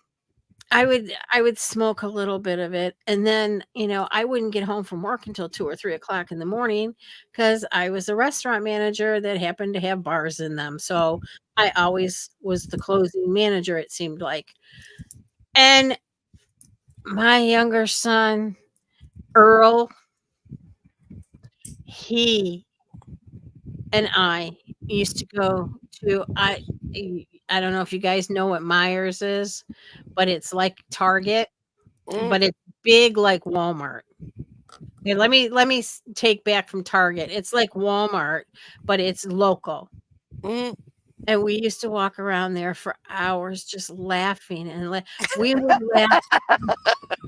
I would smoke a little bit of it, and then I wouldn't get home from work until 2 or 3 o'clock in the morning because I was a restaurant manager that happened to have bars in them. So I always was the closing manager. It seemed like, and my younger son Earl, he and I used to go to I don't know if you guys know what Myers is, but it's like Target, mm, but it's big like Walmart. Okay, let me take back from Target. It's like Walmart, but it's local. mm. And we used to walk around there for hours just laughing and we would laugh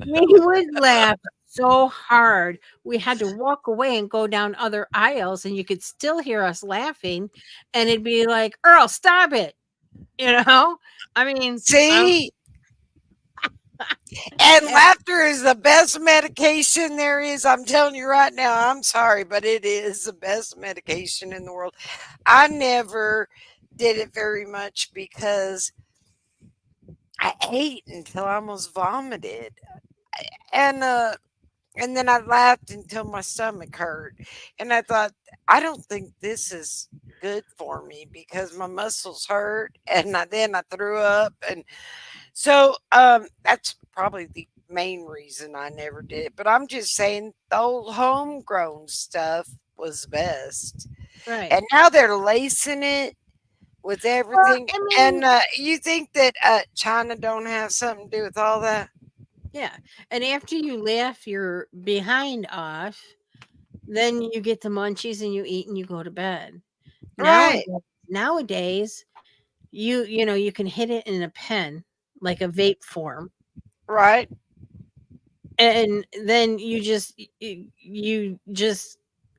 We would laugh so hard, we had to walk away and go down other aisles, and you could still hear us laughing, and it'd be like, "Earl, stop it." You know? I mean, I'm See, and laughter is the best medication there is. I'm telling you right now. I'm sorry, but it is the best medication in the world. I never did it very much because I ate until I almost vomited, and and then I laughed until my stomach hurt, and I thought, I don't think this is good for me because my muscles hurt, and then I threw up, and so that's probably the main reason I never did it. But I'm just saying, the old homegrown stuff. was best. Right. And now they're lacing it with Well, everything. I And mean, you think that China don't have something to do with all that? yeah. And after you laugh your behind off, then you get the munchies and you eat and you go to bed. Right, Nowadays, you can hit it in a pen, like a vape form, right, and then you just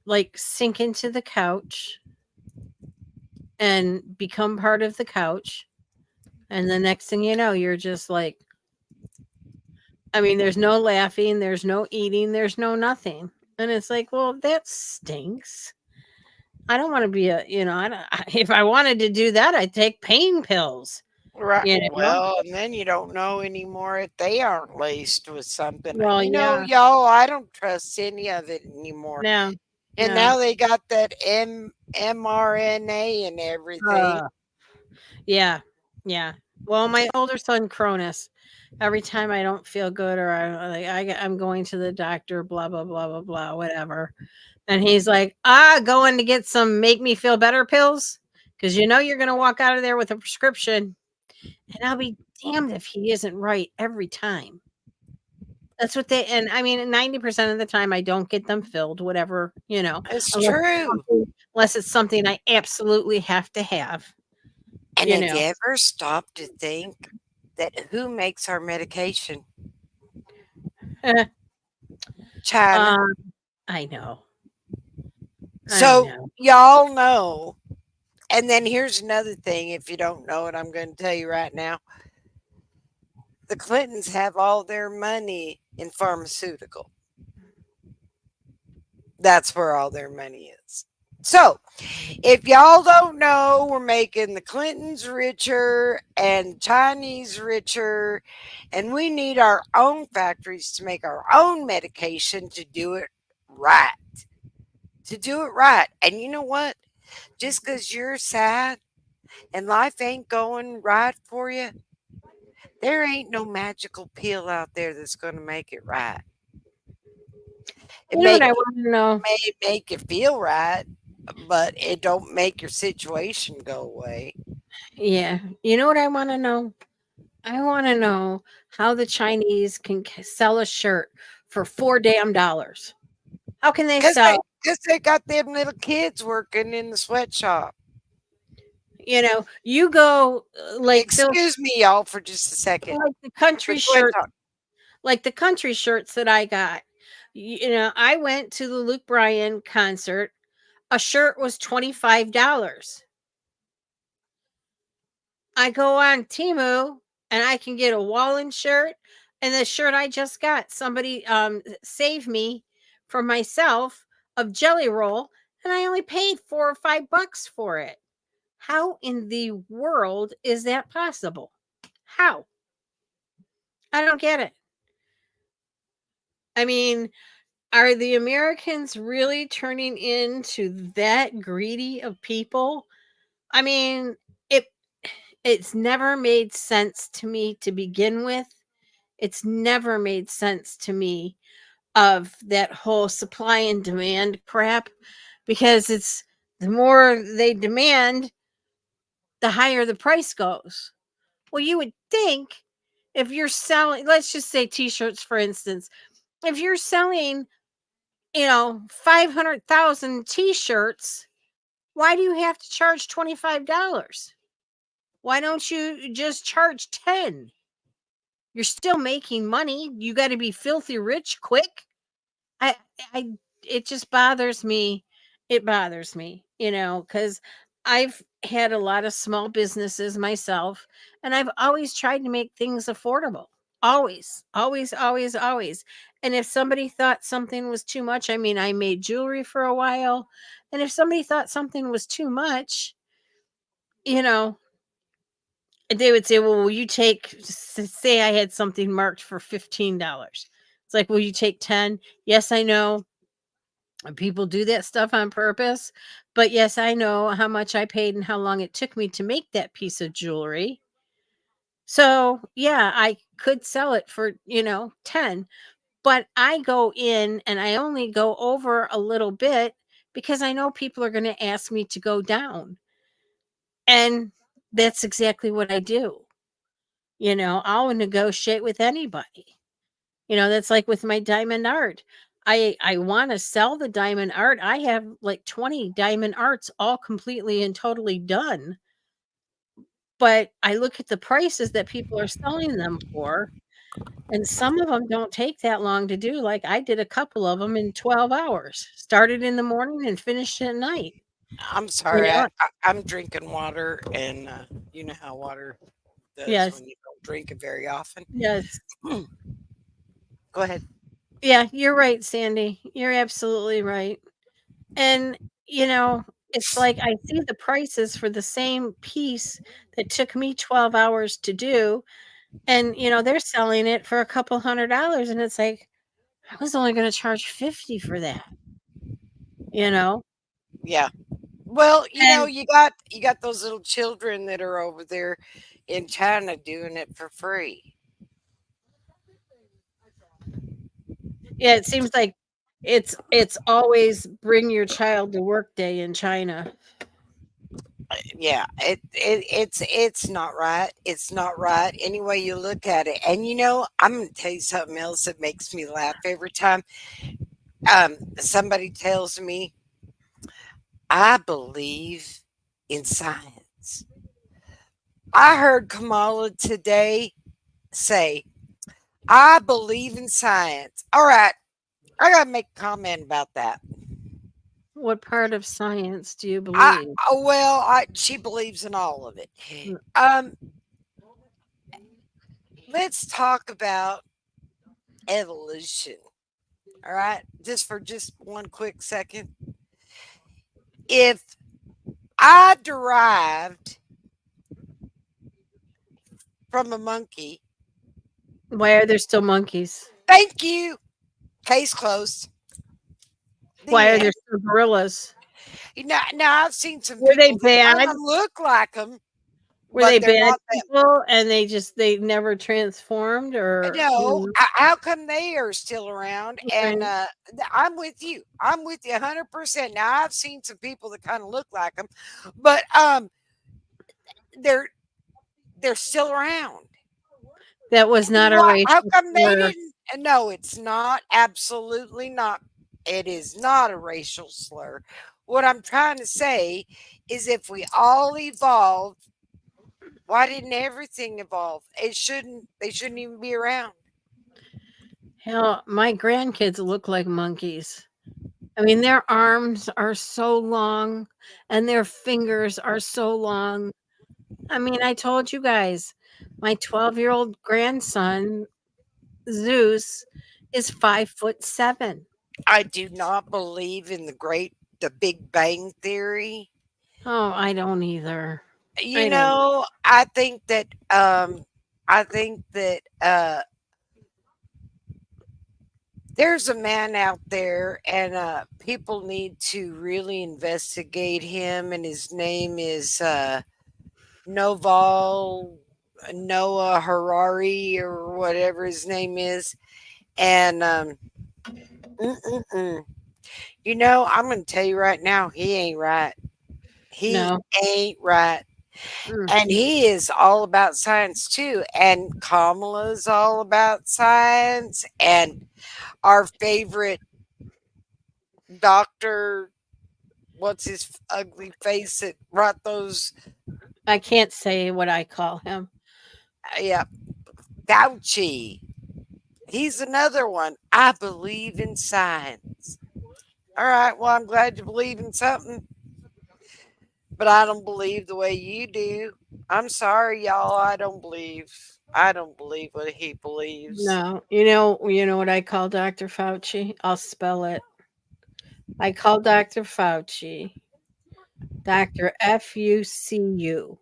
like sink into the couch and become part of the couch, and the next thing you know, you're just like, I mean, there's no laughing, there's no eating, there's no nothing. And it's like, well, that stinks. I don't want to be I don't, if I wanted to do that, I'd take pain pills, right. you know? Well, and then you don't know anymore if they aren't laced with something. Well, yeah, Y'all, I don't trust any of it anymore. no, And no. now they got that mRNA and everything. Uh, yeah, yeah. Well, my older son, Cronus, every time I don't feel good or I'm going to the doctor, blah, blah, blah, blah, blah, whatever. And he's like, going to get some make me feel better pills because you're going to walk out of there with a prescription. And I'll be damned if he isn't right every time. That's what and I mean, 90% of the time I don't get them filled, whatever, It's unless true. unless it's something I absolutely have to have, And you have you know. ever stopped to think that who makes our medication? China. um, I know. I So know. y'all know. And then here's another thing. If you don't know it, I'm going to tell you right now. The Clintons have all their money in pharmaceutical. That's where all their money is. So, if y'all don't know, we're making the Clintons richer and Chinese richer, and we need our own factories to make our own medication to do it right. To do it right. And you know what? Just because you're sad and life ain't going right for you, there ain't no magical pill out there that's going to make it right. It You know what make I want to know? may make you feel right, but it don't make your situation go away. Yeah. You know what I want to know? I want to know how the Chinese can sell a shirt for $4 damn. How can they Cause they, sell? cause they got them little kids working in the sweatshop. You go Excuse me, y'all, for just a second. like the country But go ahead, shirts, talk. like the country shirts that I got. I went to the Luke Bryan concert. A shirt was $25. I go on Temu and I can get a Wallen shirt, and the shirt I just got, somebody saved me from myself of Jelly Roll, and I only paid $4 or $5 for it. How in the world is that possible? How? I don't get it. I mean, are the Americans really turning into that greedy of people? I mean, it it's never made sense to me to begin with. It's never made sense to me of that whole supply and demand crap, because it's the more they demand, the higher the price goes. Well, you would think if you're selling, let's just say t-shirts for instance, if you're selling 500,000 t-shirts, why do you have to charge $25? Why don't you just charge 10? You're still making money. You got to be filthy rich quick. I I it just bothers me. It bothers me, cuz I've had a lot of small businesses myself, and I've always tried to make things affordable. Always, always, always, always. And if somebody thought something was too much, I mean, I made jewelry for a while, and if somebody thought something was too much, you know, they would say, "Well, will you take say I had something marked for $15." It's like, "Will you take 10?" Yes, I know people do that stuff on purpose, but yes, I know how much I paid and how long it took me to make that piece of jewelry. So, yeah, I could sell it for, 10, but I go in and I only go over a little bit because I know people are going to ask me to go down. And that's exactly what I do. I'll negotiate with anybody. That's like with my diamond art. I want to sell the diamond art. I have like 20 diamond arts all completely and totally done. But I look at the prices that people are selling them for, and some of them don't take that long to do. Like I did a couple of them in 12 hours. Started in the morning and finished at night. I'm You sorry. know? I'm drinking water, and you know how water does Yes. when you don't drink it very often. Yes. Go ahead. Yeah, you're right, Sandy. You're absolutely right. And, it's like I see the prices for the same piece that took me 12 hours to do, and, they're selling it for a couple $100, and it's like, I was only gonna charge 50 for that, you know? Yeah. Well, And you got those little children that are over there in China doing it for free. yeah, it seems like it's always bring your child to work day in China. Yeah, it's not right. It's not right any way you look at it. And I'm gonna tell you something else that makes me laugh every time. Somebody tells me I believe in science. I heard Kamala today say, I believe in science. All right, I gotta make a comment about that. What part of science do you believe? She believes in all of it. Mm, Um, let's talk about evolution. All right, just for just one quick second. If I derived from a monkey, Why are there still monkeys? thank you. Case closed. Why The are end. there still gorillas? Now I've seen some Were they people that kind bad? of look like them, Were but they they're bad not them. people and they never transformed or No, how come they are still around? And right. I'm with you. I'm with you 100%. Now I've seen some people that kind of look like them, but they're they're still around. That was not a How racial come they slur. didn't? No, it's not. Absolutely not. It is not a racial slur. What I'm trying to say is if we all evolved, why didn't everything evolve? They shouldn't even be around. Hell, my grandkids look like monkeys. I mean, their arms are so long and their fingers are so long. I mean, I told you guys, my 12-year-old grandson, Zeus, is 5'7". I do not believe in the Big Bang Theory. Oh, I don't either. I don't. I think that there's a man out there, and people need to really investigate him. And his name is Noval Noah Harari or whatever his name is. And mm-mm-mm. I'm going to tell you right now, he ain't right. He No. ain't right. Mm. And he is all about science too. And Kamala's all about science. And our favorite doctor, what's his ugly face that brought those? I can't say what I call him. Yeah, Fauci. He's another one. I believe in science. All right. Well, I'm glad you believe in something, but I don't believe the way you do. I'm sorry, y'all. I don't believe. I don't believe what he believes. No. You know what I call Dr. Fauci? I'll spell it. I call Dr. Fauci Dr. Fucu.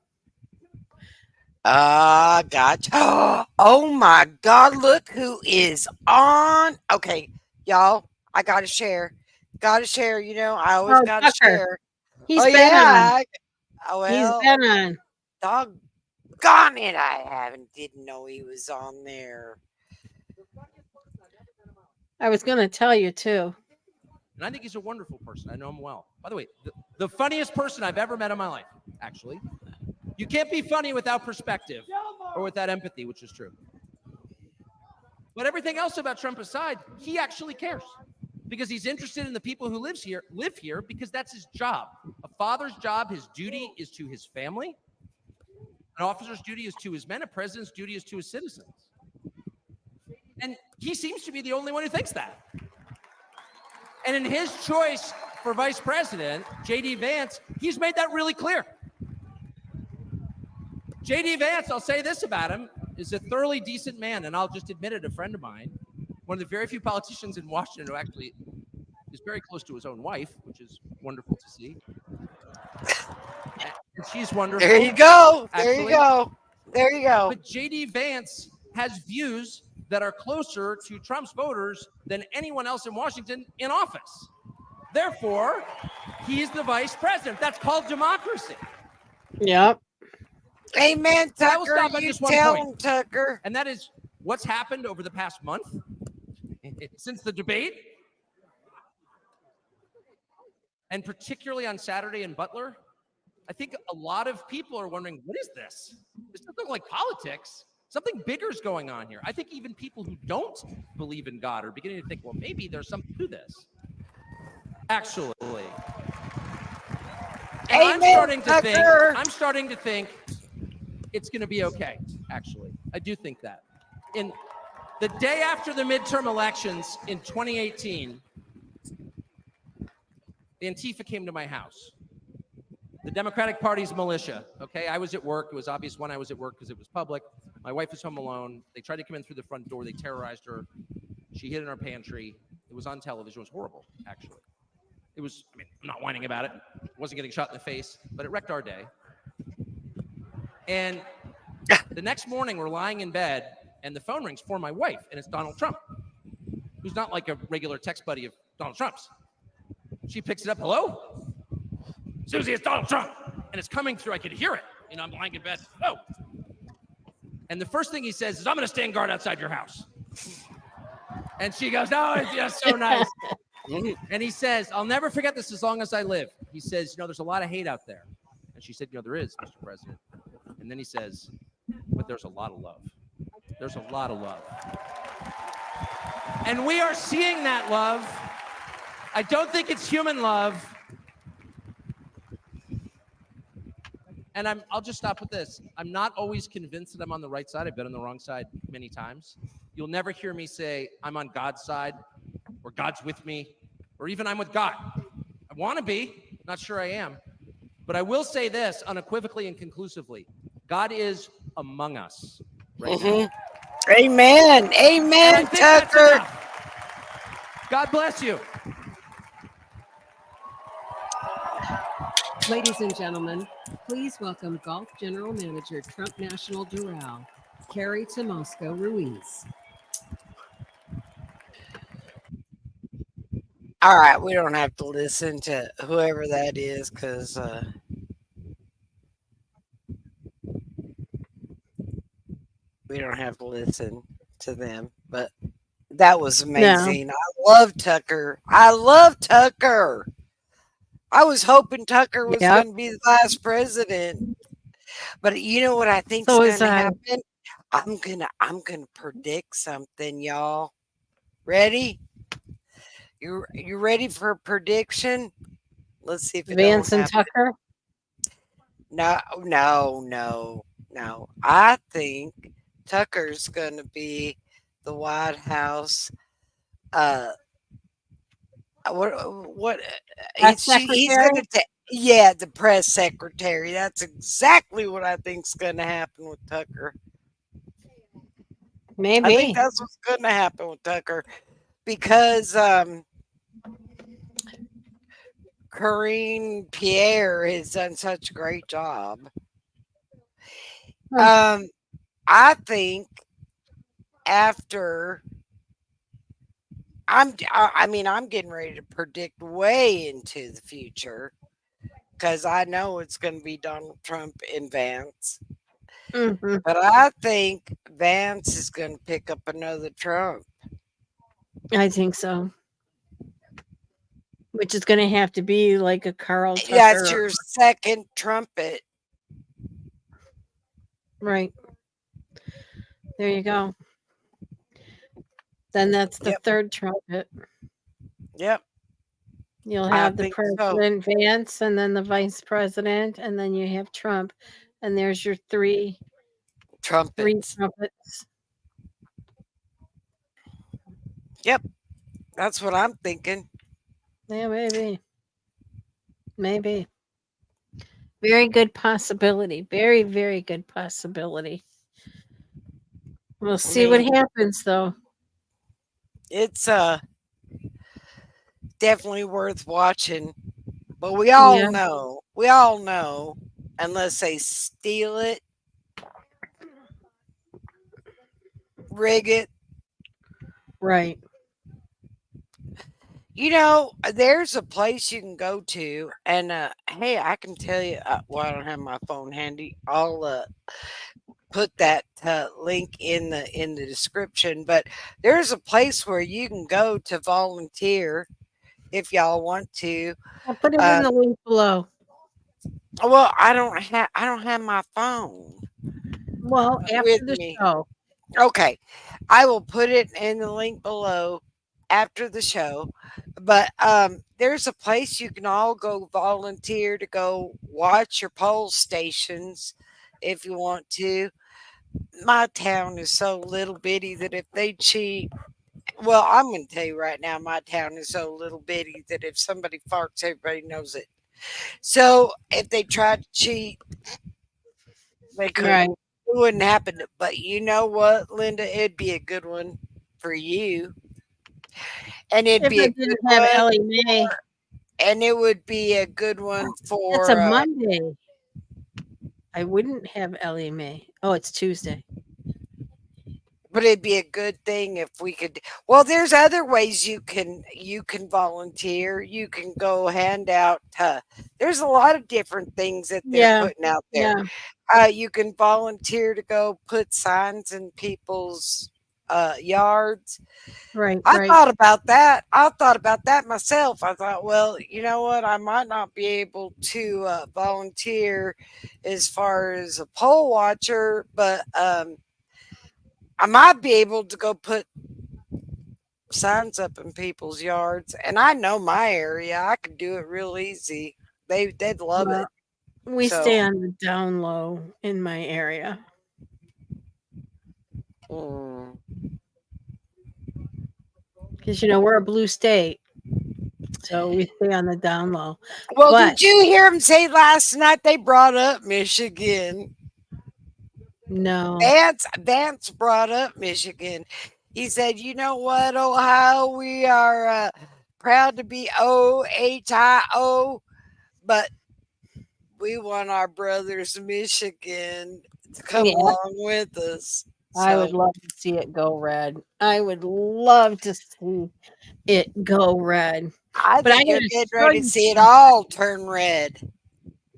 Gotcha. Oh my God, look who is on. Okay, y'all, I gotta share. Gotta share, I always Oh, gotta Tucker. share. Oh He's been on. yeah. He's Well, been on. doggone it, I haven't didn't know he was on there. I was going to tell you too. And I think he's a wonderful person. I know him well. By the way, the funniest person I've ever met in my life, actually. You can't be funny without perspective or without empathy, which is true. But everything else about Trump aside, he actually cares because he's interested in the people who live here because that's his job. A father's job, his duty is to his family. An officer's duty is to his men. A president's duty is to his citizens. And he seems to be the only one who thinks that. And in his choice for vice president, J.D. Vance, he's made that really clear. J.D. Vance, I'll say this about him, is a thoroughly decent man, and I'll just admit it, a friend of mine, one of the very few politicians in Washington who actually is very close to his own wife, which is wonderful to see. And she's wonderful. There you go. There actually. you go. There you go. But J.D. Vance has views that are closer to Trump's voters than anyone else in Washington in office. Therefore, he's the vice president. That's called democracy. Yep. Amen, I will Tucker. stop at You just one tell point. him, Tucker. And that is what's happened over the past month since the debate. And particularly on Saturday in Butler, I think a lot of people are wondering, what is this? This doesn't look like politics. Something bigger is going on here. I think even people who don't believe in God are beginning to think, well, maybe there's something to this. Actually. And Amen, I'm starting to think it's going to be okay, actually. I do think that. In the day after the midterm elections in 2018, the Antifa came to my house. The Democratic Party's militia, okay? I was at work. It was obvious when I was at work because it was public. My wife was home alone. They tried to come in through the front door. They terrorized her. She hid in our pantry. It was on television. It was horrible, actually. It was, I mean, I'm not whining about it. I wasn't getting shot in the face, but it wrecked our day. And the next morning, we're lying in bed, and the phone rings for my wife, and it's Donald Trump, who's not like a regular text buddy of Donald Trump's. She picks it up. Hello? Susie, it's Donald Trump. And it's coming through. I could hear it. You know, I'm lying in bed. Oh. And the first thing he says is, I'm going to stand guard outside your house. And she goes, no, it's just so nice. And he says, I'll never forget this as long as I live. He says, you know, there's a lot of hate out there. And she said, you know, there is, Mr. President. And then he says, but there's a lot of love. There's a lot of love. And we are seeing that love. I don't think it's human love. And I'll just stop with this. I'm not always convinced that I'm on the right side. I've been on the wrong side many times. You'll never hear me say I'm on God's side or God's with me or even I'm with God. I want to be, not sure I am. But I will say this unequivocally and conclusively. God is among us right now. Amen. Amen, Tucker. God bless you. Ladies and gentlemen, please welcome Golf General Manager Trump National Doral, Carrie Tomosco Ruiz. All right, we don't have to listen to whoever that is because we don't have to listen to them. But that was amazing. No. I love Tucker. I love Tucker. I was hoping Tucker was going to be the vice president. But you know what I think is going to happen? I'm gonna predict something, y'all. Ready? You ready for a prediction? Let's see if it Vance and Tucker. No. I think Tucker's gonna be the White House. What he's gonna the press secretary. That's exactly what I think's gonna happen with Tucker. Maybe. I think that's what's gonna happen with Tucker because Karine Pierre has done such a great job. I think after I'm getting ready to predict way into the future because I know it's going to be Donald Trump and Vance. Mm-hmm. But I think Vance is going to pick up another Trump. I think so. which is going to have to be like a Carl Tucker. That's your second trumpet. Right. There you go. Then that's the Yep. third trumpet. Yep. You'll I have the think so. president Vance, and then the vice president, and then you have Trump, and there's your three Trumpets. trumpets. Yep. That's what I'm thinking. Yeah, maybe. Maybe. Very good possibility. Very, very good possibility. We'll see what mean- happens, though. It's definitely worth watching. But we all Yeah. know, unless they steal it, rig it. Right. You know, there's a place you can go to, and hey, I can tell you. Well, I don't have my phone handy. I'll put that link in the description. But there's a place where you can go to volunteer if y'all want to. I'll put it in the link below. Well, I don't have my phone Well, after with the me. show. Okay, I will put it in the link below after the show. But there's a place you can all go volunteer to go watch your poll stations if you want to. My town is so little bitty that if they cheat, well, I'm going to tell you right now, my town is so little bitty that if somebody farts, everybody knows it. So if they tried to cheat, they could. Right. It wouldn't happen. But you know what, Linda? It'd be a good one for you. And it'd If be a it good didn't have one. Ellie Mae, And it would be a good one for. it's a Monday. I wouldn't have Ellie Mae. Oh, it's Tuesday. But it'd be a good thing if we could. Well, there's other ways you can volunteer. You can go hand out. There's a lot of different things that they're Yeah. putting out there. Yeah. You can volunteer to go put signs in people's yards. Right. I Right. thought about that. I thought about that myself. I thought, well, you know what? I might not be able to volunteer as far as a poll watcher, but I might be able to go put signs up in people's yards. And I know my area. I could do it real easy. They'd love Well, it. we So- stay on the down low in my area. Mm. Because, we're a blue state. So we stay on the down low. Well, But- did you hear him say last night they brought up Michigan? No. Vance brought up Michigan. He said, "You know what, Ohio? We are proud to be OHIO, but we want our brothers Michigan to come Yeah. along with us." I would So, love to see it go red. I would love to see it go red. I But I think you're gotta getting show ready you to see it all turn red.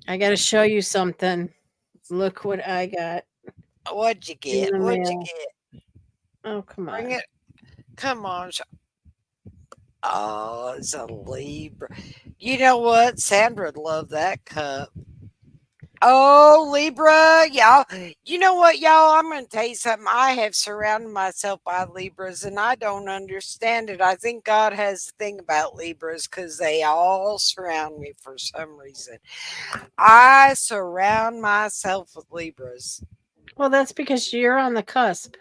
I got to show you something. Look what I got. What'd you get? the What'd you mail. get? Oh, come Bring on. it. Come on. Oh, it's a Libra. You know what? Sandra'd love that cup. Oh, Libra, y'all. You know what, y'all? I'm going to tell you something. I have surrounded myself by Libras and I don't understand it. I think God has a thing about Libras because they all surround me for some reason. I surround myself with Libras. Well, that's because you're on the cusp.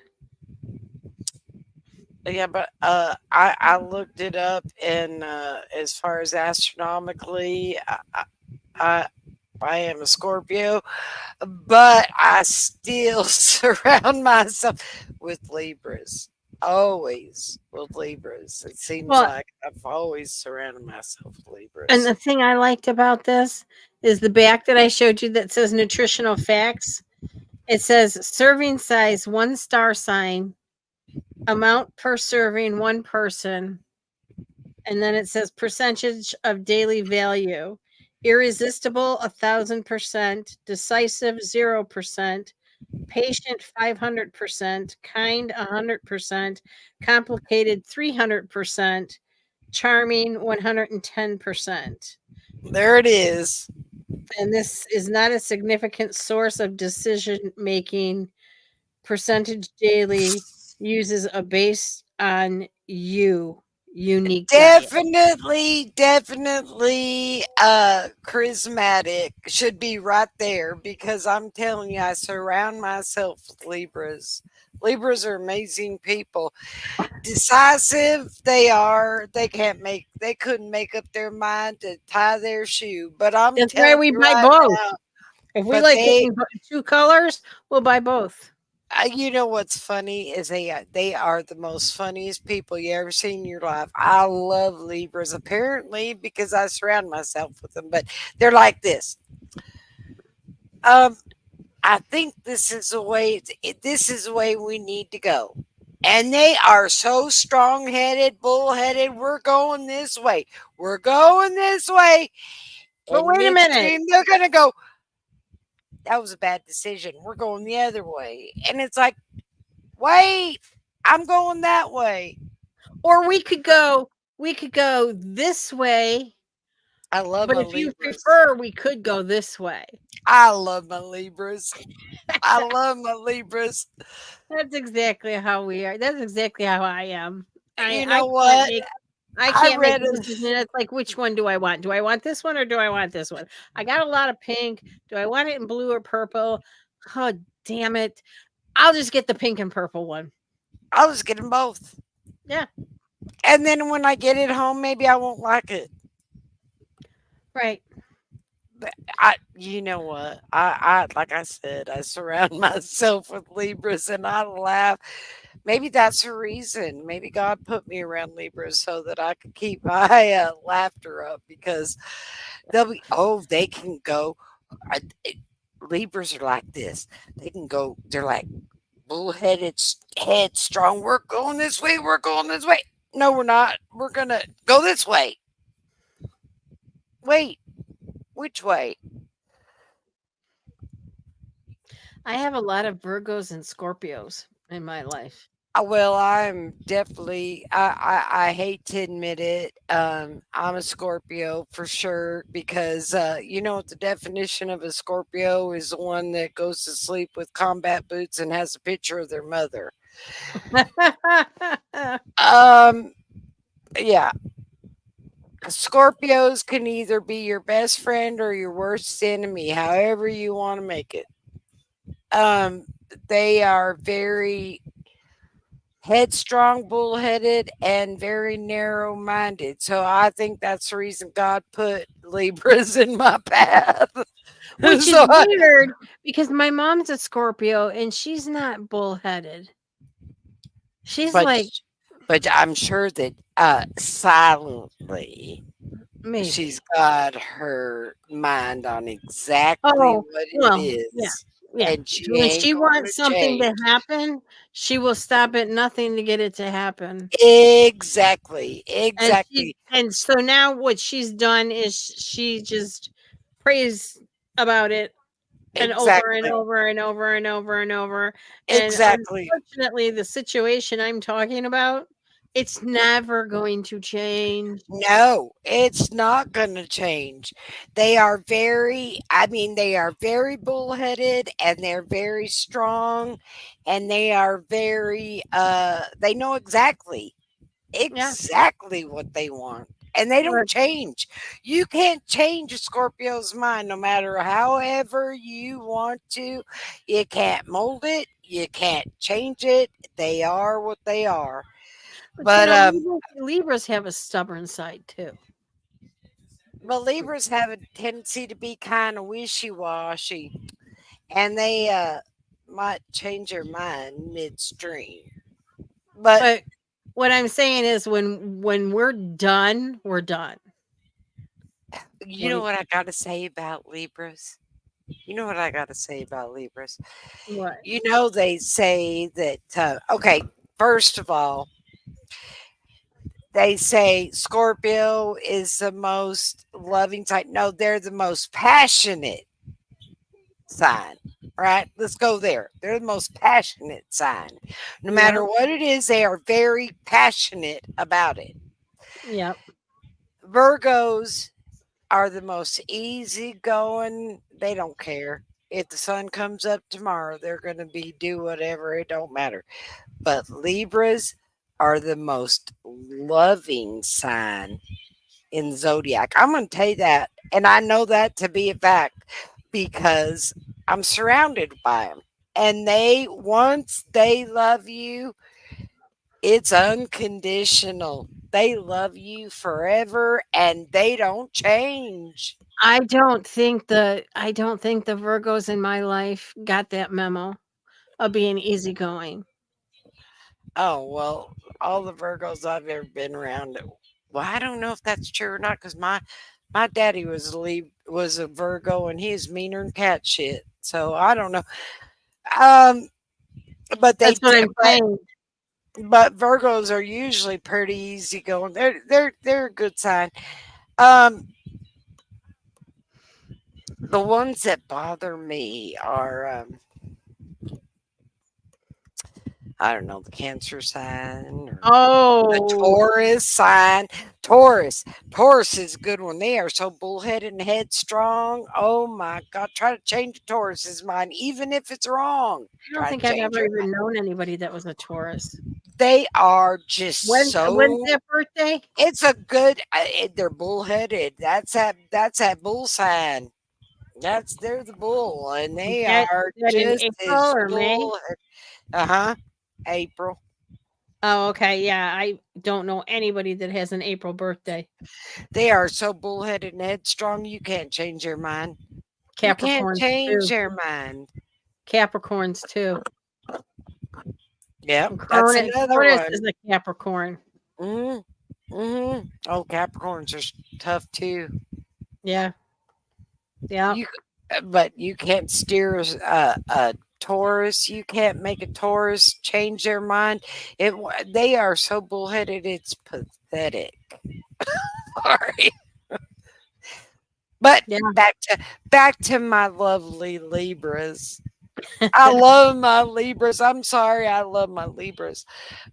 Yeah, but I looked it up, and as far as astronomically, I am a Scorpio, but I still surround myself with Libras. Always with Libras. It seems Well- like I've always surrounded myself with Libras. And the thing I liked about this is the back that I showed you that says nutritional facts. It says serving size, 1 star sign, amount per serving, 1 person. And then it says percentage of daily value. Irresistible, 1,000%. Decisive, 0%. Patient, 500%. Kind, 100%. Complicated, 300%. charming 110%. There it is. And this is not a significant source of decision making. Percentage daily uses a based on you unique diet. Definitely charismatic should be right there, because I'm telling you, I surround myself with Libras. Libras are amazing people. Decisive they are. They couldn't make up their mind to tie their shoe. But I'm That's why telling we you buy right both. now, If we but like they, getting two colors, we'll buy both. you know what's funny is they are the most funniest people you ever seen in your life. I love Libras, apparently because I surround myself with them. But they're like this. I think this is the way. This is the way we need to go. And they are so strong-headed, bullheaded. We're going this way. We're going this way. But And wait a minute. midstream, they're gonna go, that was a bad decision. We're going the other way. And it's like, wait, I'm going that way. Or we could go this way. I love But my if you Libras. prefer, we could go this way. I love my Libras. I love my Libras. That's exactly how we are. That's exactly how I am. You know what? I I can't make read a a- decision. It's like, which one do I want? Do I want this one or do I want this one? I got a lot of pink. Do I want it in blue or purple? Oh, damn it. I'll just get the pink and purple one. I'll just get them both. Yeah. And then when I get it home, maybe I won't like it. Right. You know what? I like I said, I surround myself with Libras and I laugh. Maybe that's the reason. Maybe God put me around Libras so that I could keep my laughter up, because they can go. Libras are like this. They can go. They're like bullheaded, headstrong. We're going this way. We're going this way. No, we're not. We're gonna go this way. Wait, which way? I have a lot of Virgos and Scorpios in my life. Well, I'm definitely. I hate to admit it. I'm a Scorpio for sure, because you know what the definition of a Scorpio is: the one that goes to sleep with combat boots and has a picture of their mother. Yeah. Scorpios can either be your best friend or your worst enemy, however you want to make it. They are very headstrong, bullheaded, and very narrow minded. So I think that's the reason God put Libras in my path. Which is So weird because my mom's a Scorpio and she's not bullheaded. She's like, but I'm sure that silently maybe. she's got her mind on exactly Oh, what well, it is. yeah. Yeah. And she When ain't she gonna wants something to change. happen, she will stop at nothing to get it to happen. Exactly. And so now what she's done is she just prays about it and over and over and over and over and over. And Exactly. unfortunately, the situation I'm talking about, it's never going to change. No, it's not going to change. They are very bullheaded, and they're very strong, and they are very they know exactly what they want. And they don't change. You can't change a Scorpio's mind no matter however you want to. You can't mold it. You can't change it. They are what they are. But Libras have a stubborn side too. But Libras have a tendency to be kind of wishy-washy, and they might change their mind midstream. But what I'm saying is when we're done, we're done. You know what I got to say about Libras? What? You know, they say that, okay, first of all, they say Scorpio is the most loving sign. No, they're the most passionate sign, right? Let's go there. They're the most passionate sign. No matter what it is, they are very passionate about it. Yep. Virgos are the most easygoing. They don't care. If the sun comes up tomorrow, they're going to be do whatever. It don't matter. But Libras are the most loving sign in the zodiac. I'm going to tell you that. And I know that to be a fact because I'm surrounded by them. And once they love you, it's unconditional. They love you forever and they don't change. I don't think the Virgos in my life got that memo of being easygoing. Oh, well, all the Virgos I've ever been around. Well, I don't know if that's true or not because my daddy was a Virgo and he's meaner than cat shit. So I don't know. Um, but That's what I'm saying. but Virgos are usually pretty easygoing. They're a good sign. Um, the ones that bother me are I don't know, the Cancer sign or the Oh, Taurus sign. Taurus is a good one. They are so bullheaded and headstrong. Oh my God. Try to change a Taurus's mind, even if it's wrong. I don't Try think to I've change ever it. even known anybody that was a Taurus. They are just When's their birthday? it's a good, they're bullheaded. That's that bull sign. They're the bull, and they That are is that in just April as or May? bull. Uh-huh. April. Oh, okay. Yeah, I don't know anybody that has an April birthday. They are so bullheaded and headstrong, you can't change their mind. You can't Capricorns change too. their mind. Capricorns too. Yep, And that's another Cronus one. is a Capricorn. Oh, Capricorns are tough too. Yeah. Yeah. You, but you can't steer a Taurus. You can't make a Taurus change their mind. They are so bullheaded. It's pathetic. Sorry, but Yeah. back to my lovely Libras. I love my Libras. I'm sorry, I love my Libras.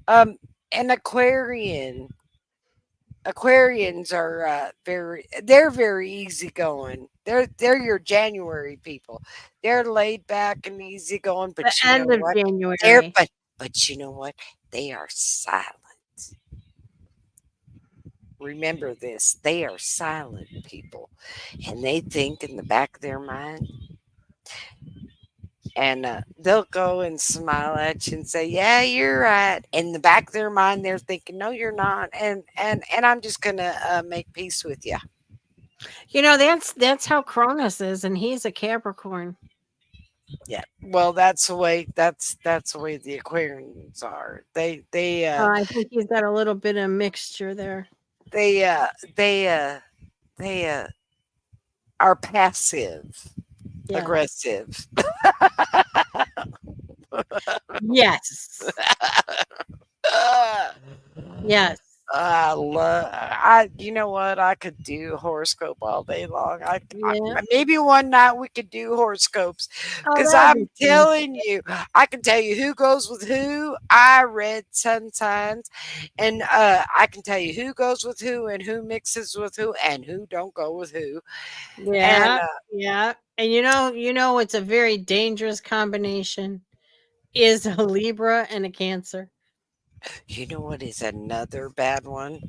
An Aquarian. Aquarians are they're very easygoing. They're your January people. They're laid back and easygoing, The but you know end of what? They're January. but you know what? They are silent. Remember this. They are silent people. And they think in the back of their mind and they'll go and smile at you and say, "Yeah, you're right." In the back of their mind, they're thinking, "No, you're not," and I'm just gonna make peace with you. You know, that's how Cronus is, and he's a Capricorn. Yeah. Well, that's the way the Aquarians are. I think he's got a little bit of mixture there. They they uh they are passive Yeah. aggressive. Yes. Yes. You know what? I could do horoscope all day long. Yeah. Maybe one night we could do horoscopes Oh, because that'd I'm be fun. telling you, I can tell you who goes with who. I read sun signs, and I can tell you who goes with who and who mixes with who and who don't go with who. And Yeah. Yeah. And you know, it's a very dangerous combination is a Libra and a Cancer. you know what is another bad one?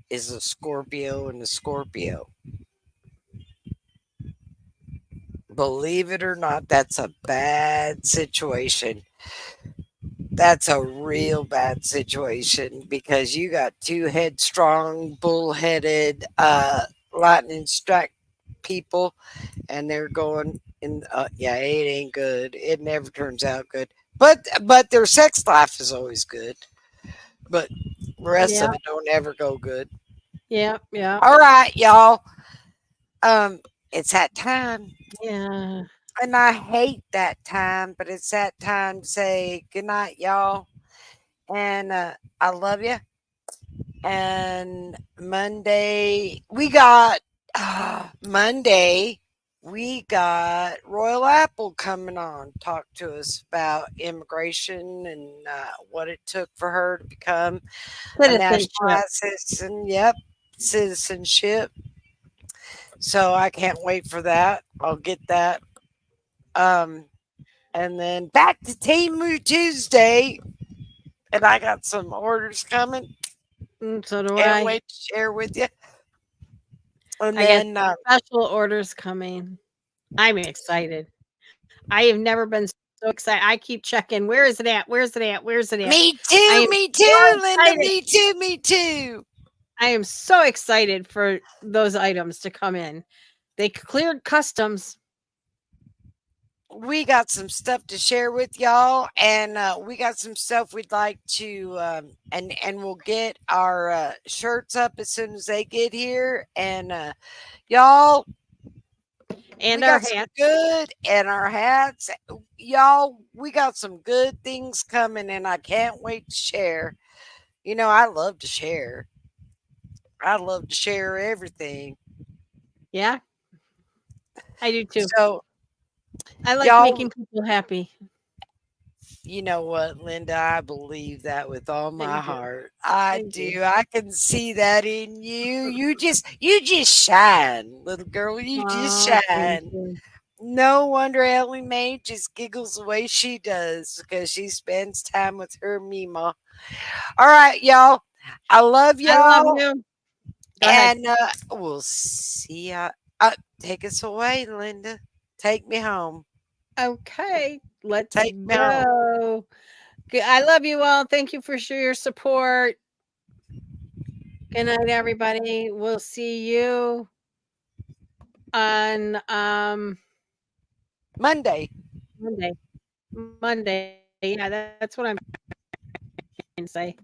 Is a Scorpio and a Scorpio. Believe it or not, that's a bad situation. That's a real bad situation because you got two headstrong, bullheaded, lightning strike people, and they're going in. Yeah, it ain't good. It never turns out good. But their sex life is always good. But the rest Yeah. of it don't ever go good. Yeah. Yeah. All right, y'all. It's that time. Yeah. And I hate that time, but it's that time to say good night, y'all. And I love you. And Monday we got Royal Apple coming on, talk to us about immigration and what it took for her to become a national Citizenship. citizen. Yep, citizenship. So I can't wait for that. I'll get that. Um, and then back to Temu Tuesday. And I got some orders coming. So do Can't I. wait to share with you. And I got then special orders coming. I'm excited. I have never been so excited. I keep checking. Where is it at? Where's it at? Where's it at? me I too, am me so too, Linda, excited. me too, me too. I am so excited for those items to come in. They cleared customs. We got some stuff to share with y'all, and we got some stuff we'd like to, and we'll get our shirts up as soon as they get here, and y'all, And we our got some hats. good, and our hats, y'all. We got some good things coming, and I can't wait to share. You know, I love to share. I love to share everything. Yeah, I do too. So, I like y'all, making people happy. you know what, Linda? I believe that with all my do. heart. I I do. do. I can see that in you. You just shine, little girl. You just Aw, thank shine. you. No wonder Ellie Mae just giggles the way she does because she spends time with her Mima. All right, y'all. I love I love y'all, you. Go ahead. and we'll see ya. Take us away, Linda. Take me home. Okay, let's Take me home. go. I love you all. Thank you for your support. Good night, everybody. We'll see you on Monday. Monday. Monday. Yeah, that's what I'm trying to say.